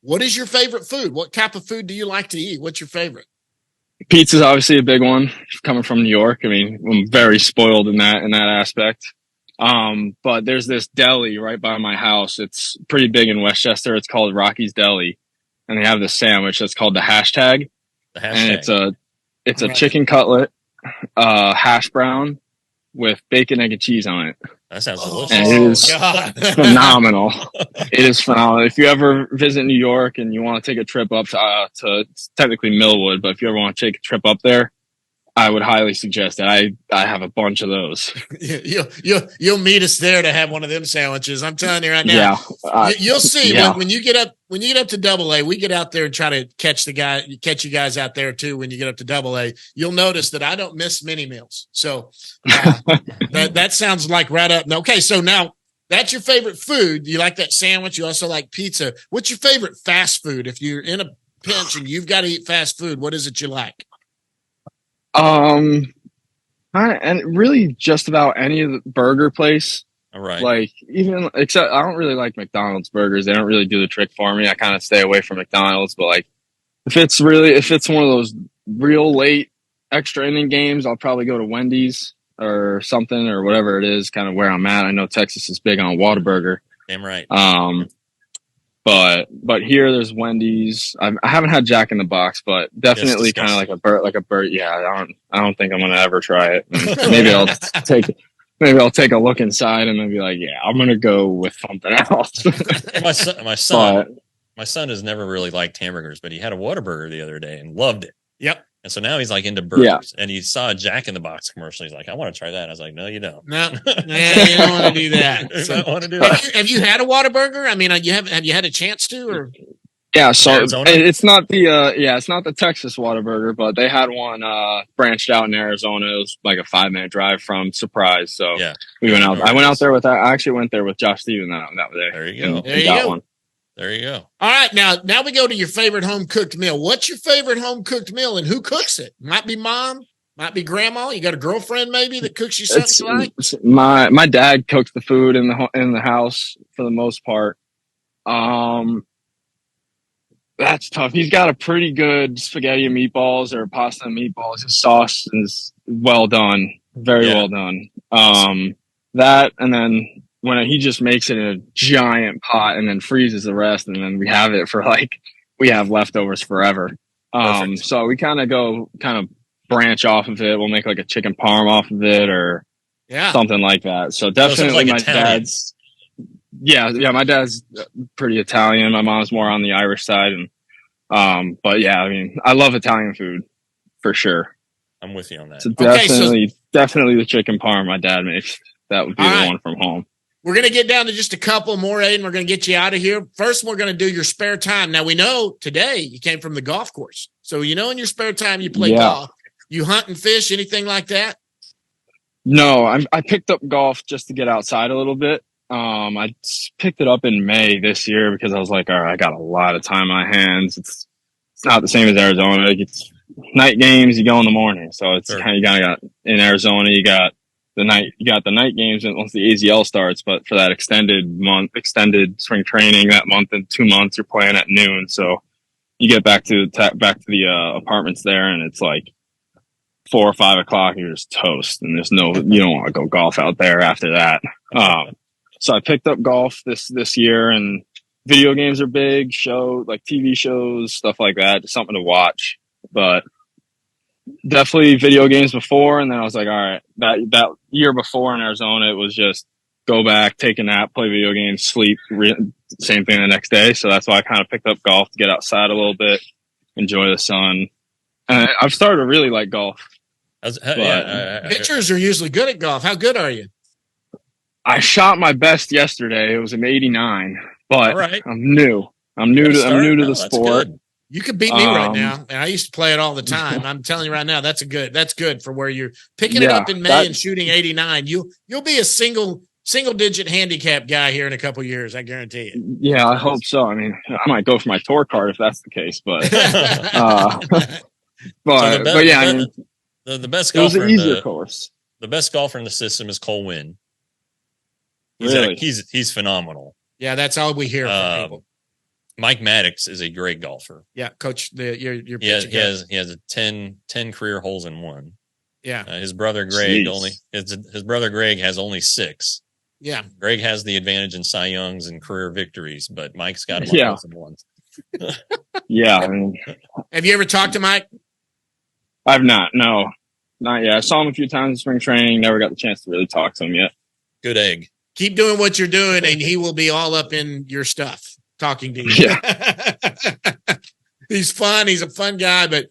What is your favorite food? What type of food do you like to eat? What's your favorite? Pizza's obviously a big one. Coming from New York, I mean, I'm very spoiled in that aspect. But there's this deli right by my house. It's pretty big in Westchester. It's called Rocky's Deli, and they have this sandwich that's called the hashtag. And it's a chicken cutlet, hash brown with bacon, egg, and cheese on it. That sounds delicious. And it is phenomenal. It is phenomenal. If you ever visit New York and you want to take a trip up to it's technically Millwood, but if you ever want to take a trip up there, I would highly suggest that. I have a bunch of those. You'll meet us there to have one of them sandwiches. I'm telling you right now. Yeah, you'll see when you get up to AA. We get out there and try to catch you guys out there too. When you get up to AA, you'll notice that I don't miss mini meals. So that sounds like right up. Okay, so now that's your favorite food. You like that sandwich. You also like pizza. What's your favorite fast food? If you're in a pinch and you've got to eat fast food, what is it you like? And really just about any of the burger place. All right. Like except I don't really like McDonald's burgers. They don't really do the trick for me. I kind of stay away from McDonald's, but like if it's one of those real late extra inning games, I'll probably go to Wendy's or something or whatever it is, kind of where I'm at. I know Texas is big on Whataburger. Damn right. But here there's Wendy's. I haven't had Jack in the Box, but definitely kind of like a bird. Yeah, I don't think I'm gonna ever try it. Maybe I'll take a look inside and then be like, yeah, I'm gonna go with something else. My son has never really liked hamburgers, but he had a Whataburger the other day and loved it. Yep. And so now he's like into burgers, and he saw a Jack in the Box commercial. He's like, I want to try that. I was like, no, you don't. No, you don't want to do that. You don't want to do that. Have you had a Whataburger? I mean, have you had a chance to? Or yeah, so it's not the Texas Whataburger, but they had one branched out in Arizona. It was like a 5-minute drive from Surprise. So yeah, we went out. I went out there with that. I actually went there with Josh Stevens that day. There you go. There you go. One. There you go. All right, now we go to your favorite home cooked meal. What's your favorite home cooked meal, and who cooks it? Might be mom, might be grandma. You got a girlfriend maybe that cooks you something you like? My dad cooks the food in the house for the most part. That's tough. He's got a pretty good spaghetti and meatballs or pasta and meatballs. His sauce is well done, very well done. That, and then when he just makes it in a giant pot and then freezes the rest, and then we have it for we have leftovers forever. So we kind of branch off of it. We'll make like a chicken parm off of it or something like that. So definitely my dad's. Yeah, my dad's pretty Italian. My mom's more on the Irish side, and but yeah, I mean, I love Italian food for sure. I'm with you on that. So definitely the chicken parm my dad makes. That would be the one from home. We're going to get down to just a couple more, Aidan. We're going to get you out of here. First, we're going to do your spare time. Now, we know today you came from the golf course. So, in your spare time, you play golf. You hunt and fish, anything like that? No, I picked up golf just to get outside a little bit. I picked it up in May this year because I was like, all right, I got a lot of time on my hands. It's not the same as Arizona. It's night games, you go in the morning. So it's kind of got in Arizona, you got the night games once the AZL starts, but for that extended spring training, that month and 2 months, you're playing at noon. So you get back to the apartments there, and it's like 4 or 5 o'clock. You're just toast, and you don't want to go golf out there after that. So I picked up golf this year, and video games are big. Like TV shows, stuff like that, just something to watch. But definitely video games before, and then I was like, all right, that year before in Arizona, it was just go back, take a nap, play video games, sleep, same thing the next day. So that's why I kind of picked up golf to get outside a little bit, enjoy the sun. And I've started to really like golf. Pitchers are usually good at golf. How good are you? I shot my best yesterday. It was an 89, but right. I'm new. I'm new to the sport. You could beat me right now, and I used to play it all the time. I'm telling you right now, that's good for where you're picking it up in May and shooting 89. You'll be a single digit handicap guy here in a couple years. I guarantee it. Yeah, I hope so. I mean, I might go for my tour card if that's the case, but but yeah, I mean, the best golfer. It was an easier course. The best golfer in the system is Cole Winn. Really? He's phenomenal. Yeah, that's all we hear from people. Mike Maddox is a great golfer. Yeah, coach. Your he has a 10 career holes in one. Yeah. His brother Greg his brother Greg has only 6. Yeah. Greg has the advantage in Cy Youngs and career victories, but Mike's got him on holes in ones. Yeah. I mean, have you ever talked to Mike? I've not. No, not yet. I saw him a few times in spring training. Never got the chance to really talk to him yet. Good egg. Keep doing what you're doing, and he will be all up in your stuff. Talking to you. Yeah. He's fun. He's a fun guy, but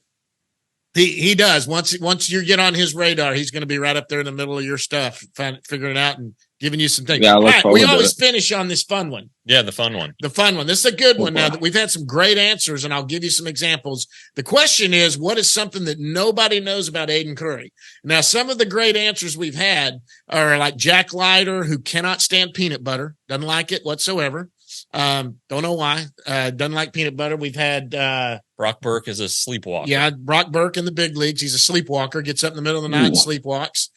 he does. Once you get on his radar, he's going to be right up there in the middle of your stuff, figuring it out and giving you some things. Yeah, we always finish on this fun one. Yeah, the fun one. The fun one. This is a good one. Now that we've had some great answers, and I'll give you some examples. The question is, what is something that nobody knows about Aidan Curry? Now, some of the great answers we've had are like Jack Leiter, who cannot stand peanut butter, doesn't like it whatsoever. Don't know why. Doesn't like peanut butter. We've had Brock Burke is a sleepwalker. Yeah, Brock Burke in the big leagues. He's a sleepwalker. Gets up in the middle of the night and sleepwalks.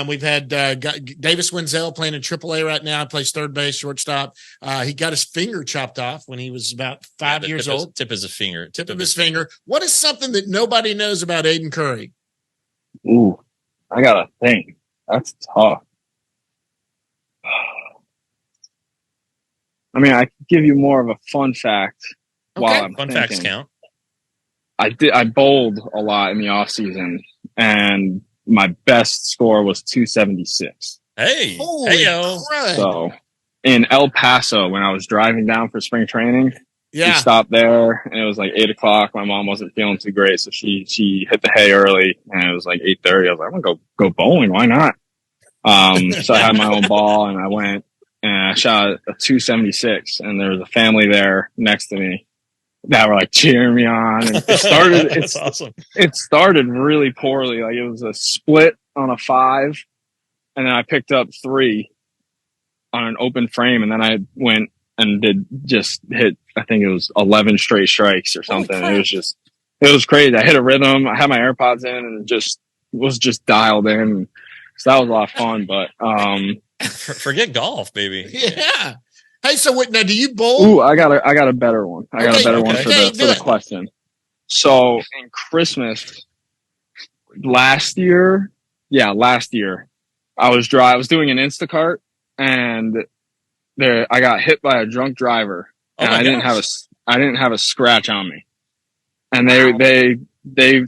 We've had Davis Wenzel playing in AAA right now. Plays third base, shortstop. He got his finger chopped off when he was about 5 years old. Tip of his finger. Tip of his finger. What is something that nobody knows about Aidan Curry? Ooh, I gotta think. That's tough. I mean, I could give you more of a fun fact while I'm fun thinking. Facts count. I bowled a lot in the off season, and my best score was 276. Hey, hey-o. So in El Paso, when I was driving down for spring training, we Yeah. stopped there, and it was like 8 o'clock. My mom wasn't feeling too great, so she hit the hay early, and it was like 8:30. I was like, I'm gonna go bowling. Why not? So I had my own ball, and I went and I shot a 276, and there was a family there next to me that were like cheering me on. And it started. That's awesome. It started really poorly. Like it was a split on a 5, and then I picked up 3 on an open frame, and then I went and hit. I think it was 11 straight strikes or something. It was crazy. I hit a rhythm. I had my AirPods in, and was just dialed in. So that was a lot of fun. But forget golf, baby. Yeah. Hey, so now do you bowl? Ooh, I got a better one. I got a better one for the question. So in Christmas last year, I was doing an Instacart, and I got hit by a drunk driver, and I didn't have a scratch on me. And they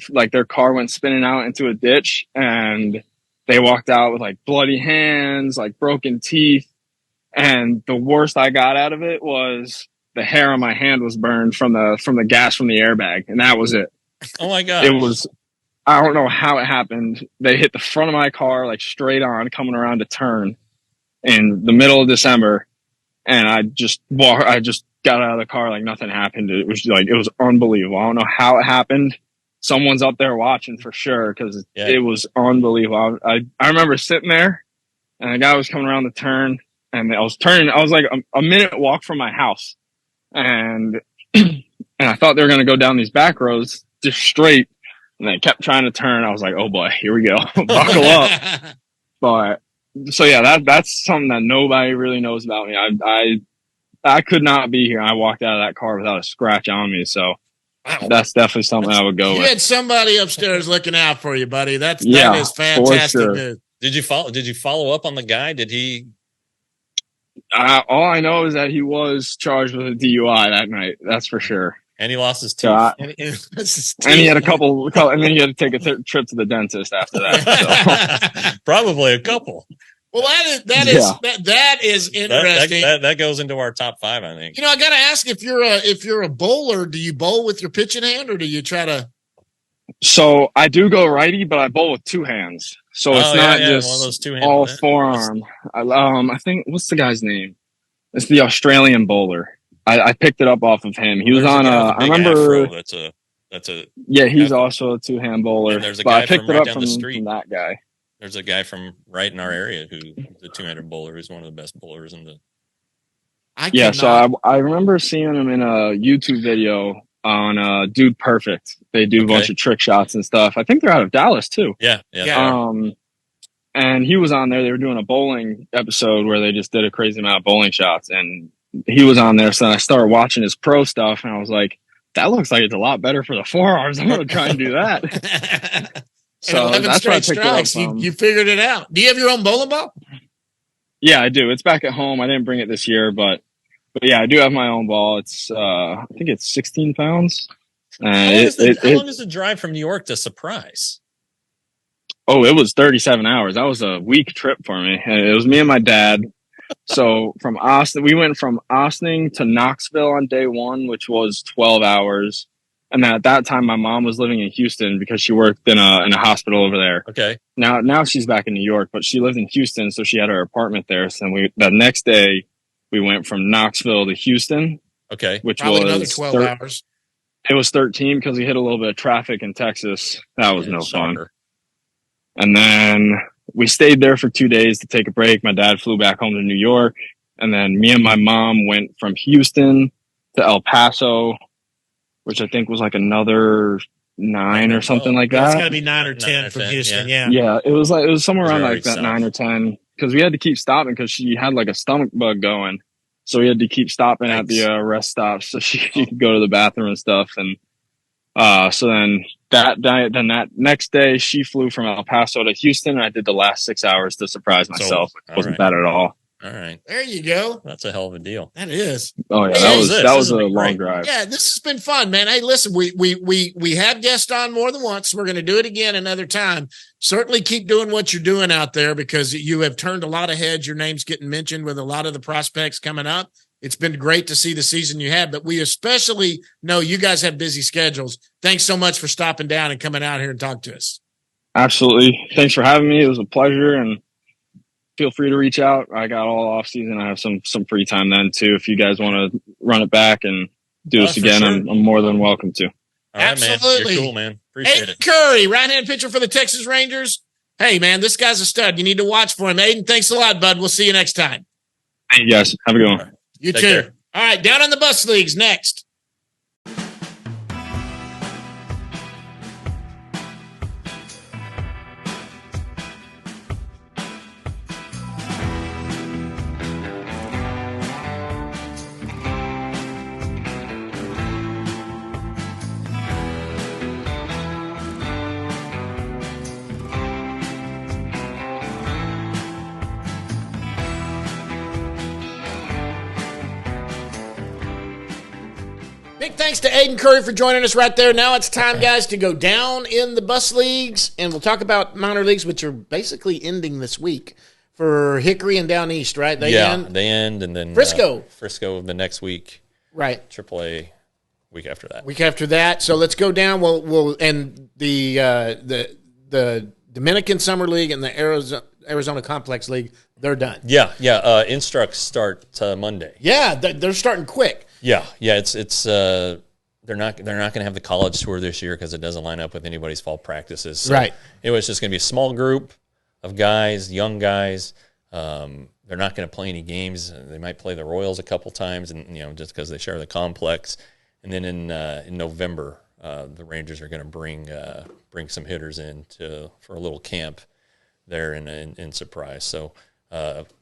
like their car went spinning out into a ditch, and they walked out with like bloody hands, like broken teeth. And the worst I got out of it was the hair on my hand was burned from the gas from the airbag, and that was it. Oh my god! It was. I don't know how it happened. They hit the front of my car like straight on, coming around a turn in the middle of December, and I just got out of the car like nothing happened. It was unbelievable. I don't know how it happened. Someone's up there watching for sure because it was unbelievable. I remember sitting there, and the guy was coming around the turn. And I was like a minute walk from my house. And I thought they were going to go down these back roads just straight. And they kept trying to turn. I was like, oh boy, here we go. Buckle up. But So yeah, that's something that nobody really knows about me. I could not be here. I walked out of that car without a scratch on me. So that's definitely something I would go You with. had somebody upstairs looking out for you, buddy. That is for fantastic sure. news. Did you follow up on the guy? Did he? All I know is that he was charged with a DUI that night. That's for sure. And he lost his teeth. So And he had a couple, and then he had to take a trip to the dentist after that. So. Probably a couple. Well, that is interesting. That goes into our top 5, I think. You know, I got to ask, if you're a bowler, do you bowl with your pitching hand, or do you try to? So I do go righty, but I bowl with 2 hands. So it's not just one of those all forearm. I think, what's the guy's name? It's the Australian bowler. I picked it up off of him. He was on I remember. That's a. Yeah, he's also a 2-hand bowler. And there's a guy I picked from it right up down from, the street. from that guy. There's a guy from right in our area who's a 2-handed bowler who's one of the best bowlers in the. So I remember seeing him in a YouTube video on Dude Perfect. They do a bunch of trick shots and stuff. I think they're out of Dallas too. Yeah. And he was on there. They were doing a bowling episode where they just did a crazy amount of bowling shots, and he was on there. So then I started watching his pro stuff, and I was like, that looks like it's a lot better for the forearms. I'm going to try and do that. So 11 straight strikes. You figured it out. Do you have your own bowling ball? Yeah, I do. It's back at home. I didn't bring it this year, but yeah, I do have my own ball. It's I think it's 16 pounds. How long is the drive from New York to Surprise? Oh, it was 37 hours. That was a week trip for me. And it was me and my dad. So from Austin, we went from Austin to Knoxville on day 1, which was 12 hours. And then at that time, my mom was living in Houston because she worked in a hospital over there. Okay. Now she's back in New York, but she lived in Houston, so she had her apartment there. So the next day, we went from Knoxville to Houston. Okay. Which probably was another 12 hours. It was 13 because we hit a little bit of traffic in Texas. That was no fun. Soccer. And then we stayed there for 2 days to take a break. My dad flew back home to New York. And then me and my mom went from Houston to El Paso, which I think was like another 9 or something like that. It's got to be 9 or 10 from Houston. Yeah. It was somewhere around like that 9 or 10 because we had to keep stopping because she had like a stomach bug going. So we had to keep stopping at the rest stops so she could go to the bathroom and stuff. And so then that next day she flew from El Paso to Houston, and I did the last 6 hours to surprise myself. It wasn't bad at all. All right. There you go. That's a hell of a deal. That is. Oh yeah, that was a long drive. Yeah, this has been fun, man. Hey, listen, we have guests on more than once. We're going to do it again another time. Certainly keep doing what you're doing out there because you have turned a lot of heads. Your name's getting mentioned with a lot of the prospects coming up. It's been great to see the season you had, but we especially know you guys have busy schedules. Thanks so much for stopping down and coming out here and talk to us. Absolutely. Thanks for having me. It was a pleasure, and feel free to reach out. I got all off season. I have some free time then too. If you guys want to run it back and do this again, sure. I'm more than welcome to. All right, absolutely. Man. You're cool, man. Appreciate Aidan Curry, right-hand pitcher for the Texas Rangers. Hey, man, this guy's a stud. You need to watch for him. Aidan, thanks a lot, bud. We'll see you next time. Thank you, guys. Have a good one. Right. You Take too. Care. All right, down in the bus leagues next. Big thanks to Aidan Curry for joining us right there. Now it's time, guys, to go down in the bus leagues, and we'll talk about minor leagues, which are basically ending this week for Hickory and Down East, right? They end, and then Frisco the next week, right? AAA week after that. Week after that. So let's go down. We'll and the Dominican Summer League and the Arizona Complex League, they're done. Yeah. Instructs start Monday. Yeah, they're starting quick. Yeah. It's they're not going to have the college tour this year because it doesn't line up with anybody's fall practices. So right. It was just going to be a small group of guys, young guys. They're not going to play any games. They might play the Royals a couple times, and just because they share the complex. And then in November, the Rangers are going to bring some hitters in for a little camp there in Surprise. So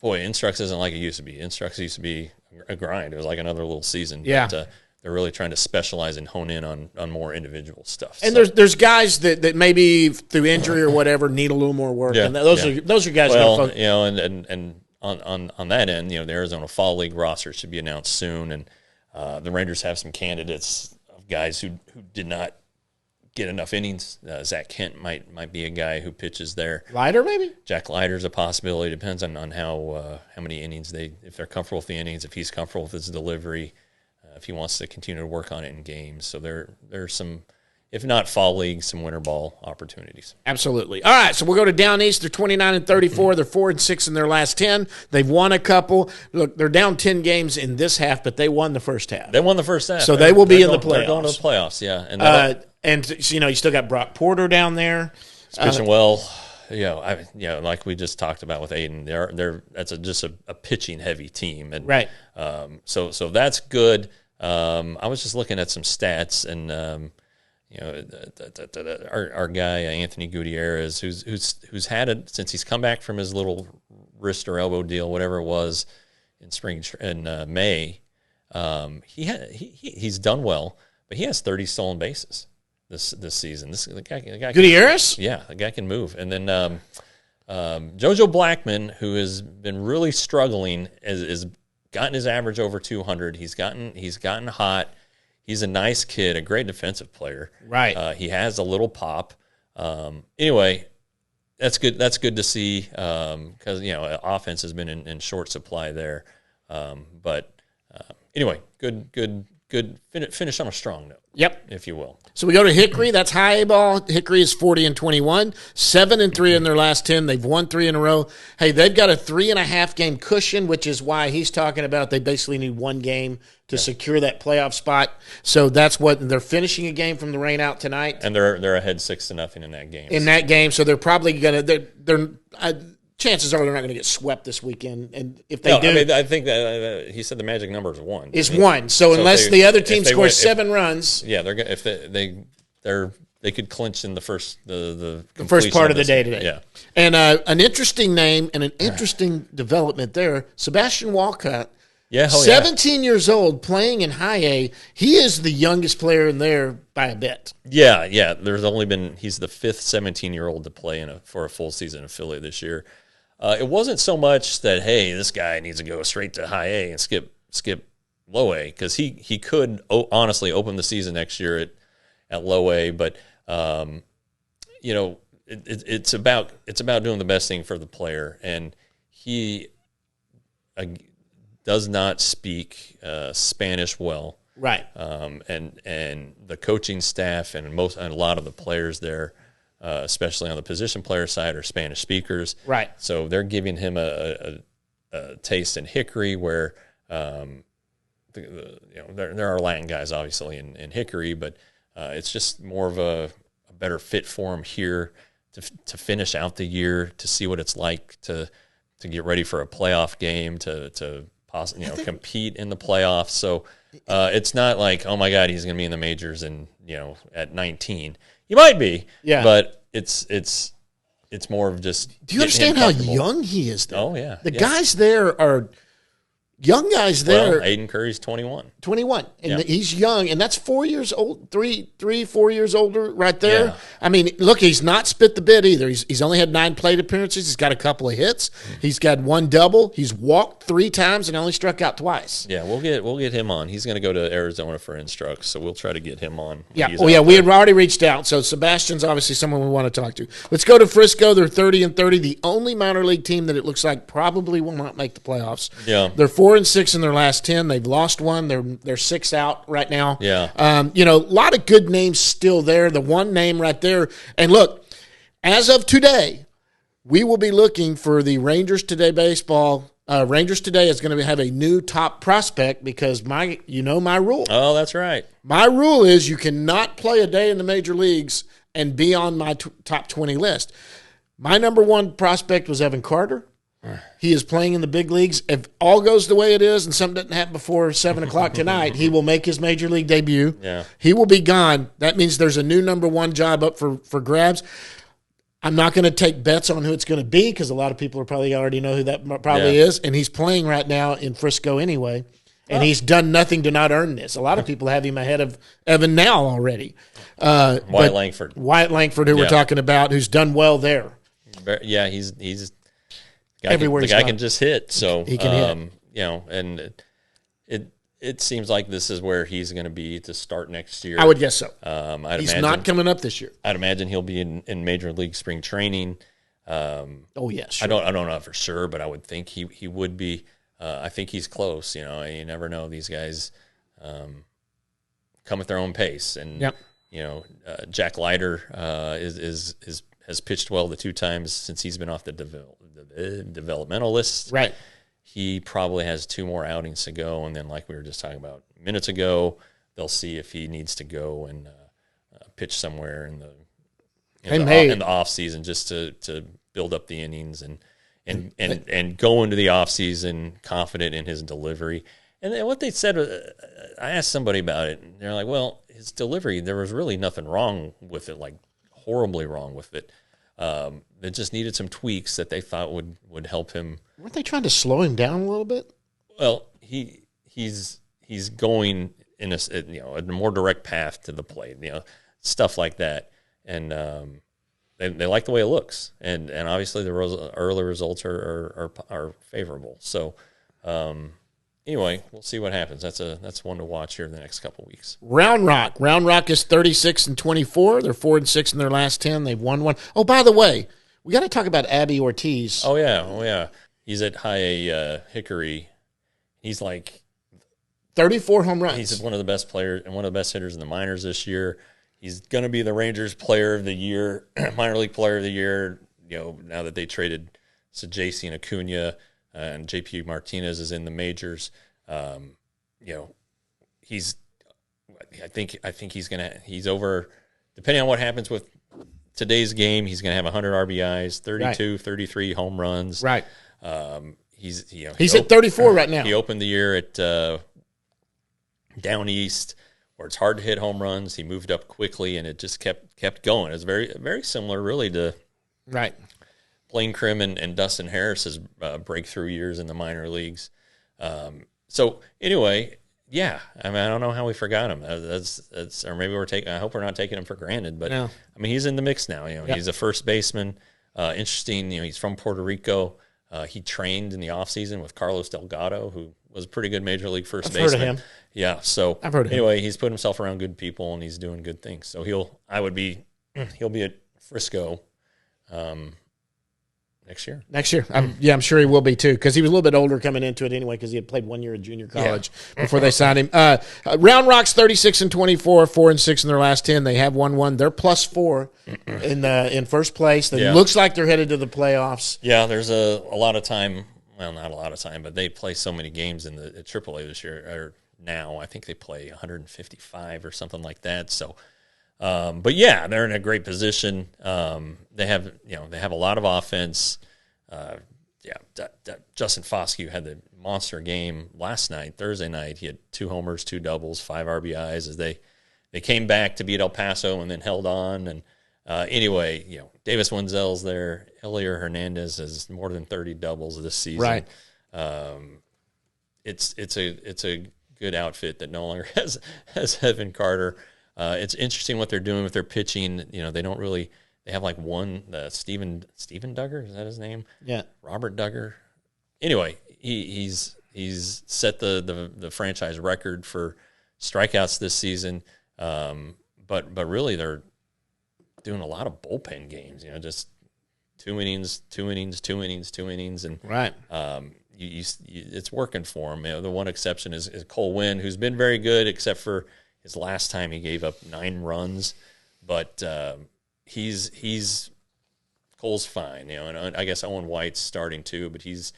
boy, Instructs isn't like it used to be. Instructs used to be a grind. It was like another little season. Yeah. But, they're really trying to specialize and hone in on more individual stuff. And so. there's guys that maybe through injury or whatever need a little more work. Yeah, And those are guys. Well, and on that end, the Arizona Fall League roster should be announced soon, and the Rangers have some candidates of guys who did not get enough innings. Zach Kent might be a guy who pitches there. Leiter, maybe? Jack Leiter's a possibility. Depends on how many innings if they're comfortable with the innings, if he's comfortable with his delivery, if he wants to continue to work on it in games. So there's some, if not fall league, some winter ball opportunities. Absolutely. All right, so we'll go to Down East. They're 29-34. They're 4-6 in their last 10. They've won a couple. Look, they're down 10 games in this half, but they won the first half. They won the first half. So they will be in the playoffs. They're going to the playoffs, yeah. And you still got Brock Porter down there. It's pitching well. Like we just talked about with Aidan, that's just a pitching heavy team, and right. So that's good. I was just looking at some stats, and our guy Anthony Gutierrez, who's had it since he's come back from his little wrist or elbow deal, whatever it was, in May. He's done well, but he has 30 stolen bases this season. The guy Gutierrez? The guy can move. And then JoJo Blackman, who has been really struggling, is gotten his average over 200. He's gotten hot. He's a nice kid, a great defensive player. Right. He has a little pop. Anyway, that's good. That's good to see because offense has been in short supply there. Anyway, good. Finish on a strong note. Yep, if you will. So we go to Hickory. That's high A ball. Hickory is 40-21, 7-3 in their last 10. They've won 3 in a row. Hey, they've got a 3.5 game cushion, which is why he's talking about they basically need one game to secure that playoff spot. So that's what they're finishing a game from the rain out tonight, and they're ahead 6-0 in that game. So they're probably gonna chances are they're not going to get swept this weekend, and if they do, I think that he said the magic number is 1. It's 1. So unless the other team scores 7 runs, if they could clinch in the first first part of the day today. Yeah, and an interesting name and an interesting development there, Sebastian Walcott. 17 years old, playing in high A. He is the youngest player in there by a bit. Yeah. He's the 5th 17-year-old to play for a full season affiliate this year. It wasn't so much that, hey, this guy needs to go straight to high A and skip low A, because he could honestly open the season next year at low A, but it's about doing the best thing for the player, and he does not speak Spanish well, right? And the coaching staff and a lot of the players there, especially on the position player side, are Spanish speakers, right? So they're giving him a taste in Hickory, where there are Latin guys obviously in Hickory, but it's just more of a better fit for him here to finish out the year, to see what it's like to get ready for a playoff game, to possibly compete in the playoffs. So it's not like, oh my God, he's going to be in the majors and at 19. He might be, but it's more of just. Do you understand how young he is, though? Oh yeah, the guys there are young guys there. Well, Aidan Curry's 21. 21. And he's young, and that's 4 years old, 4 years older right there. Yeah. I mean, look, he's not spit the bit either. He's only had 9 plate appearances. He's got a couple of hits. He's got 1 double. He's walked 3 times and only struck out twice. Yeah, we'll get him on. He's going to go to Arizona for Instructs, so we'll try to get him on. Yeah, we had already reached out, so Sebastian's obviously someone we want to talk to. Let's go to Frisco. They're 30-30, the only minor league team that it looks like probably will not make the playoffs. Yeah. They're 4-6 in their last 10. They've lost 1. They're 6 out right now. Yeah. A lot of good names still there. The one name right there. And look, as of today, we will be looking for the Rangers Today baseball. Rangers Today is going to have a new top prospect because my rule. Oh, that's right. My rule is you cannot play a day in the major leagues and be on my top 20 list. My number 1 prospect was Evan Carter. He is playing in the big leagues. If all goes the way it is and something doesn't happen before 7 o'clock tonight, he will make his major league debut. Yeah. He will be gone. That means there's a new number 1 job up for grabs. I'm not going to take bets on who it's going to be because a lot of people probably already know who that probably is. And he's playing right now in Frisco anyway. And he's done nothing to not earn this. A lot of people have him ahead of Evan now already. Wyatt Langford. Wyatt Langford, who we're talking about, who's done well there. Yeah, he's everywhere. The guy can just hit. So he can hit. You know, and it seems like this is where he's going to be to start next year. I would guess so. He's not coming up this year. I'd imagine he'll be in Major League spring training. Oh yeah, sure. I don't know for sure, but I would think he would be. I think he's close. You know, you never know. These guys come at their own pace, and you know, Jack Leiter has pitched well the 2 times since he's been off the developmental list. Right. He probably has 2 more outings to go, and then, like we were just talking about minutes ago, they'll see if he needs to go and pitch somewhere in the off season just to build up the innings and go into the off season confident in his delivery. And then what they said, I asked somebody about it, and they're like, "Well, his delivery, there was really nothing wrong with it, like horribly wrong with it. It just needed some tweaks that they thought would help him." Weren't they trying to slow him down a little bit? Well, he's going in a more direct path to the plate, stuff like that, and they like the way it looks, and obviously the early results are favorable. So anyway, we'll see what happens. That's one to watch here in the next couple of weeks. Round Rock is 36-24. They're 4-6 in their last 10. They've won 1. Oh, by the way, we got to talk about Abby Ortiz. Oh yeah. He's at High Hickory. He's like 34 home runs. He's one of the best players and one of the best hitters in the minors this year. He's going to be the Rangers Player of the Year, minor league Player of the Year. You know, now that they traded Sajasi and Acuna, and JP Martinez is in the majors. You know, I think he's over. Depending on what happens with today's game, he's going to have 100 RBIs, 32, right. 33 home runs. Right. He's at 34 right now. He opened the year at Down East, where it's hard to hit home runs. He moved up quickly, and it just kept going. It's very, very similar, really, to right Blaine Crim and Dustin Harris's breakthrough years in the minor leagues. So anyway, yeah, I mean, I don't know how we forgot him. That's or maybe I hope we're not taking him for granted. But no. I mean, he's in the mix now. You know, he's a first baseman. Interesting. You know, he's from Puerto Rico. He trained in the offseason with Carlos Delgado, who was a pretty good major league first baseman. I've heard of him. Yeah, so I've heard of him. Anyway, he's put himself around good people, and he's doing good things. So he'll be at Frisco next year. I'm sure he will be too, because he was a little bit older coming into it anyway, because he had played 1 year in junior college before they signed him. Round Rock's 36-24, 4-6 in their last 10. They have won 1. They're +4 in first place. It looks like they're headed to the playoffs. Yeah, there's a lot of time. Well, not a lot of time, but they play so many games in the AAA this year. Or now, I think they play 155 or something like that. So, but yeah, they're in a great position. They have a lot of offense. Justin Foscue had the monster game last night, Thursday night. He had 2 homers, 2 doubles, 5 RBIs as they came back to beat El Paso and then held on. And anyway, Davis Wenzel's there. Elier Hernandez has more than 30 doubles this season. Right. It's a good outfit that no longer has Evan Carter. It's interesting what they're doing with their pitching. They don't really. They have like one Steven Duggar, is that his name? Yeah. Robert Duggar. Anyway, he's set the franchise record for strikeouts this season. But really they're doing a lot of bullpen games. Just 2 innings, 2 innings, 2 innings, 2 innings, and right. It's working for him. The one exception is Cole Winn, who's been very good, except for his last time he gave up 9 runs. But he's Cole's fine, and I guess Owen White's starting too, but he's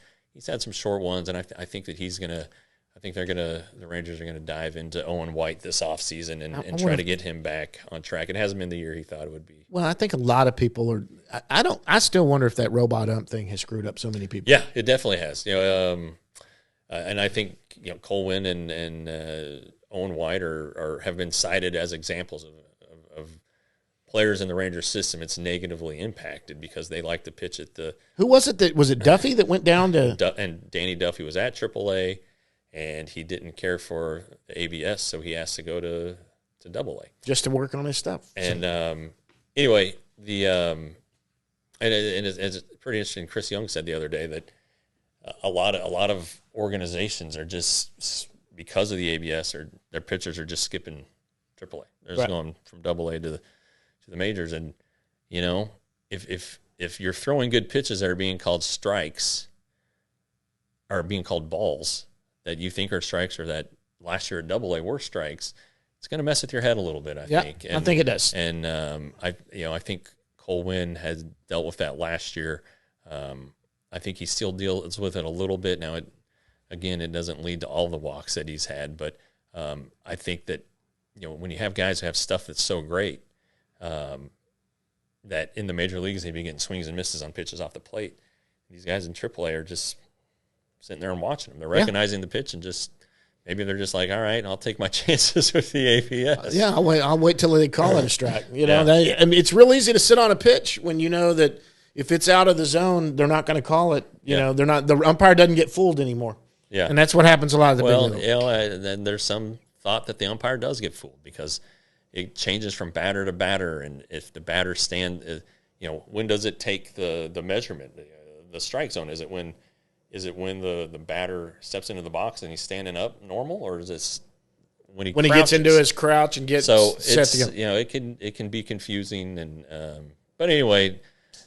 had some short ones, and I think that the Rangers are gonna dive into Owen White this offseason and try to get him back on track. It hasn't been the year he thought it would be. Well, I think a lot of people are. I still wonder if that robot ump thing has screwed up so many people. Yeah, it definitely has. And I think Cole Winn and Owen White have been cited as examples of players in the Rangers system, it's negatively impacted because they like to pitch at the. Who was it was it Duffy that went down to? And Danny Duffy was at AAA, and he didn't care for the ABS, so he asked to go to AA just to work on his stuff. And anyway, and it's pretty interesting. Chris Young said the other day that a lot of organizations are just, because of the ABS, or their pitchers are just skipping AAA. They're just going from AA to the majors. And if you're throwing good pitches that are being called strikes, or being called balls that you think are strikes, or that last year at AA were strikes, it's going to mess with your head a little bit. I think. I think it does. And I think Cole Winn has dealt with that last year. I think he still deals with it a little bit now. It doesn't lead to all the walks that he's had, but I think that when you have guys who have stuff that's so great, that in the major leagues they'd be getting swings and misses on pitches off the plate. These guys in AAA are just sitting there and watching them. They're recognizing the pitch and just. Maybe they're just like, all right, I'll take my chances with the ABS. Yeah, I'll wait till they call it a strike. It's real easy to sit on a pitch when you know that if it's out of the zone, they're not going to call it. The umpire doesn't get fooled anymore. Yeah, and that's what happens a lot of the big leagues. Then there's some thought that the umpire does get fooled because it changes from batter to batter, and if the batter when does it take the measurement, the strike zone? Is it when the batter steps into the box and he's standing up normal, or is this when he gets into his crouch and gets set to go? It can be confusing, and but anyway,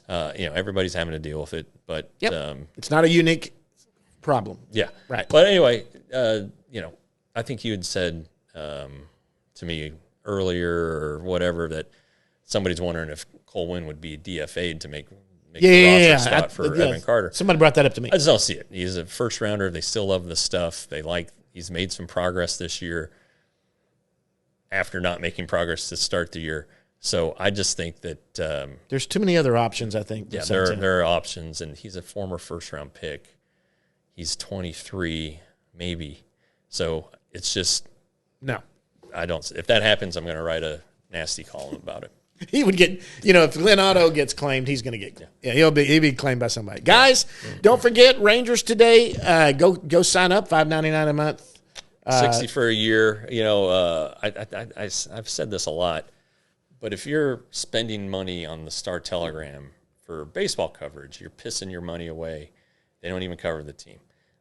everybody's having to deal with it. But it's not a unique problem. Yeah, right. But anyway, I think you had said to me earlier or whatever that somebody's wondering if Cole Winn would be DFA'd to make the roster spot for Evan Carter. Somebody brought that up to me. I just don't see it. He's a first rounder. They still love the stuff. He's made some progress this year after not making progress to start the year. So I just think that there's too many other options, I think. Yeah, there are options, and he's a former first-round pick. He's 23, maybe. So it's just no. I don't. If that happens, I'm going to write a nasty column about it. He would get, if Glenn Otto gets claimed, he's going to get, he'll be claimed by somebody. Guys, don't forget Rangers today. Go sign up, $5.99 a month, $60 for a year. I've said this a lot, but if you're spending money on the Star Telegram for baseball coverage, you're pissing your money away. They don't even cover the team.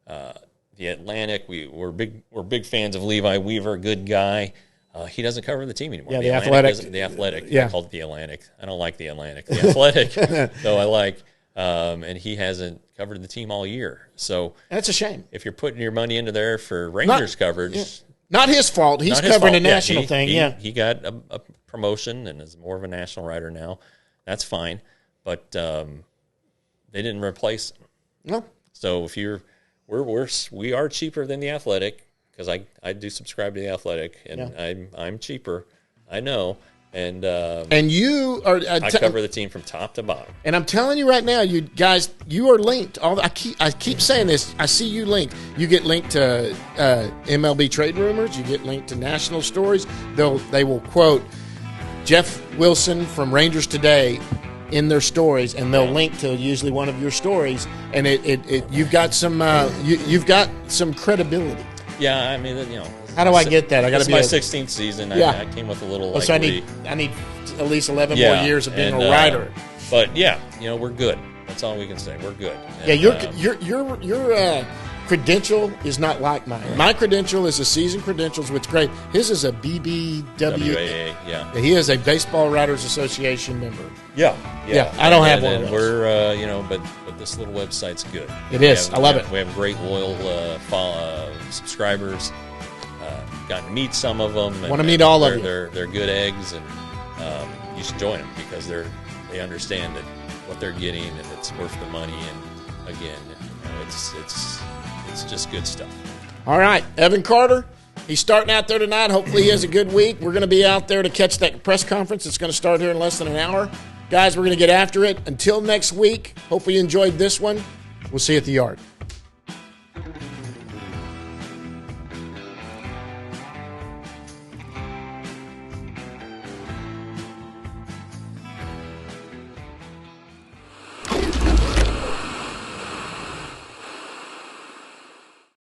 The Atlantic, we're big fans of Levi Weaver, good guy. He doesn't cover the team anymore. Yeah, the Athletic. Yeah. I call it the Atlantic. I don't like the Atlantic. The Athletic, though, I like. And he hasn't covered the team all year. So that's a shame. If you're putting your money into there for Rangers coverage, not his fault. He's covering a national thing. He got a promotion and is more of a national writer now. That's fine, but they didn't replace him. No. So if we are cheaper than the Athletic. Because I do subscribe to the Athletic, and I'm cheaper, I know, and you are. I cover the team from top to bottom. And I'm telling you right now, you guys, you are linked. I keep saying this. I see you linked. You get linked to MLB trade rumors. You get linked to national stories. They will quote Jeff Wilson from Rangers Today in their stories, and they'll link to usually one of your stories, and you've got some you've got some credibility. Yeah, I mean, How do I get that? I got to be my 16th season. I came with a little. So I need at least 11 more years of being a writer. But we're good. That's all we can say. We're good. And, your credential is not like mine. My credential is a season credentials, which is great. His is a BBWA. Yeah. He is a Baseball Writers Association member. Yeah. I don't have one of those. We're but this little website's good. It is. I love it. We have great loyal subscribers. Gotten to meet some of them. Want to meet all of you. They're good eggs, and you should join them because they understand that what they're getting and it's worth the money. And again, it's just good stuff. All right, Evan Carter. He's starting out there tonight. Hopefully he has a good week. We're going to be out there to catch that press conference. It's going to start here in less than an hour. Guys, we're going to get after it. Until next week, hope you enjoyed this one. We'll see you at the yard.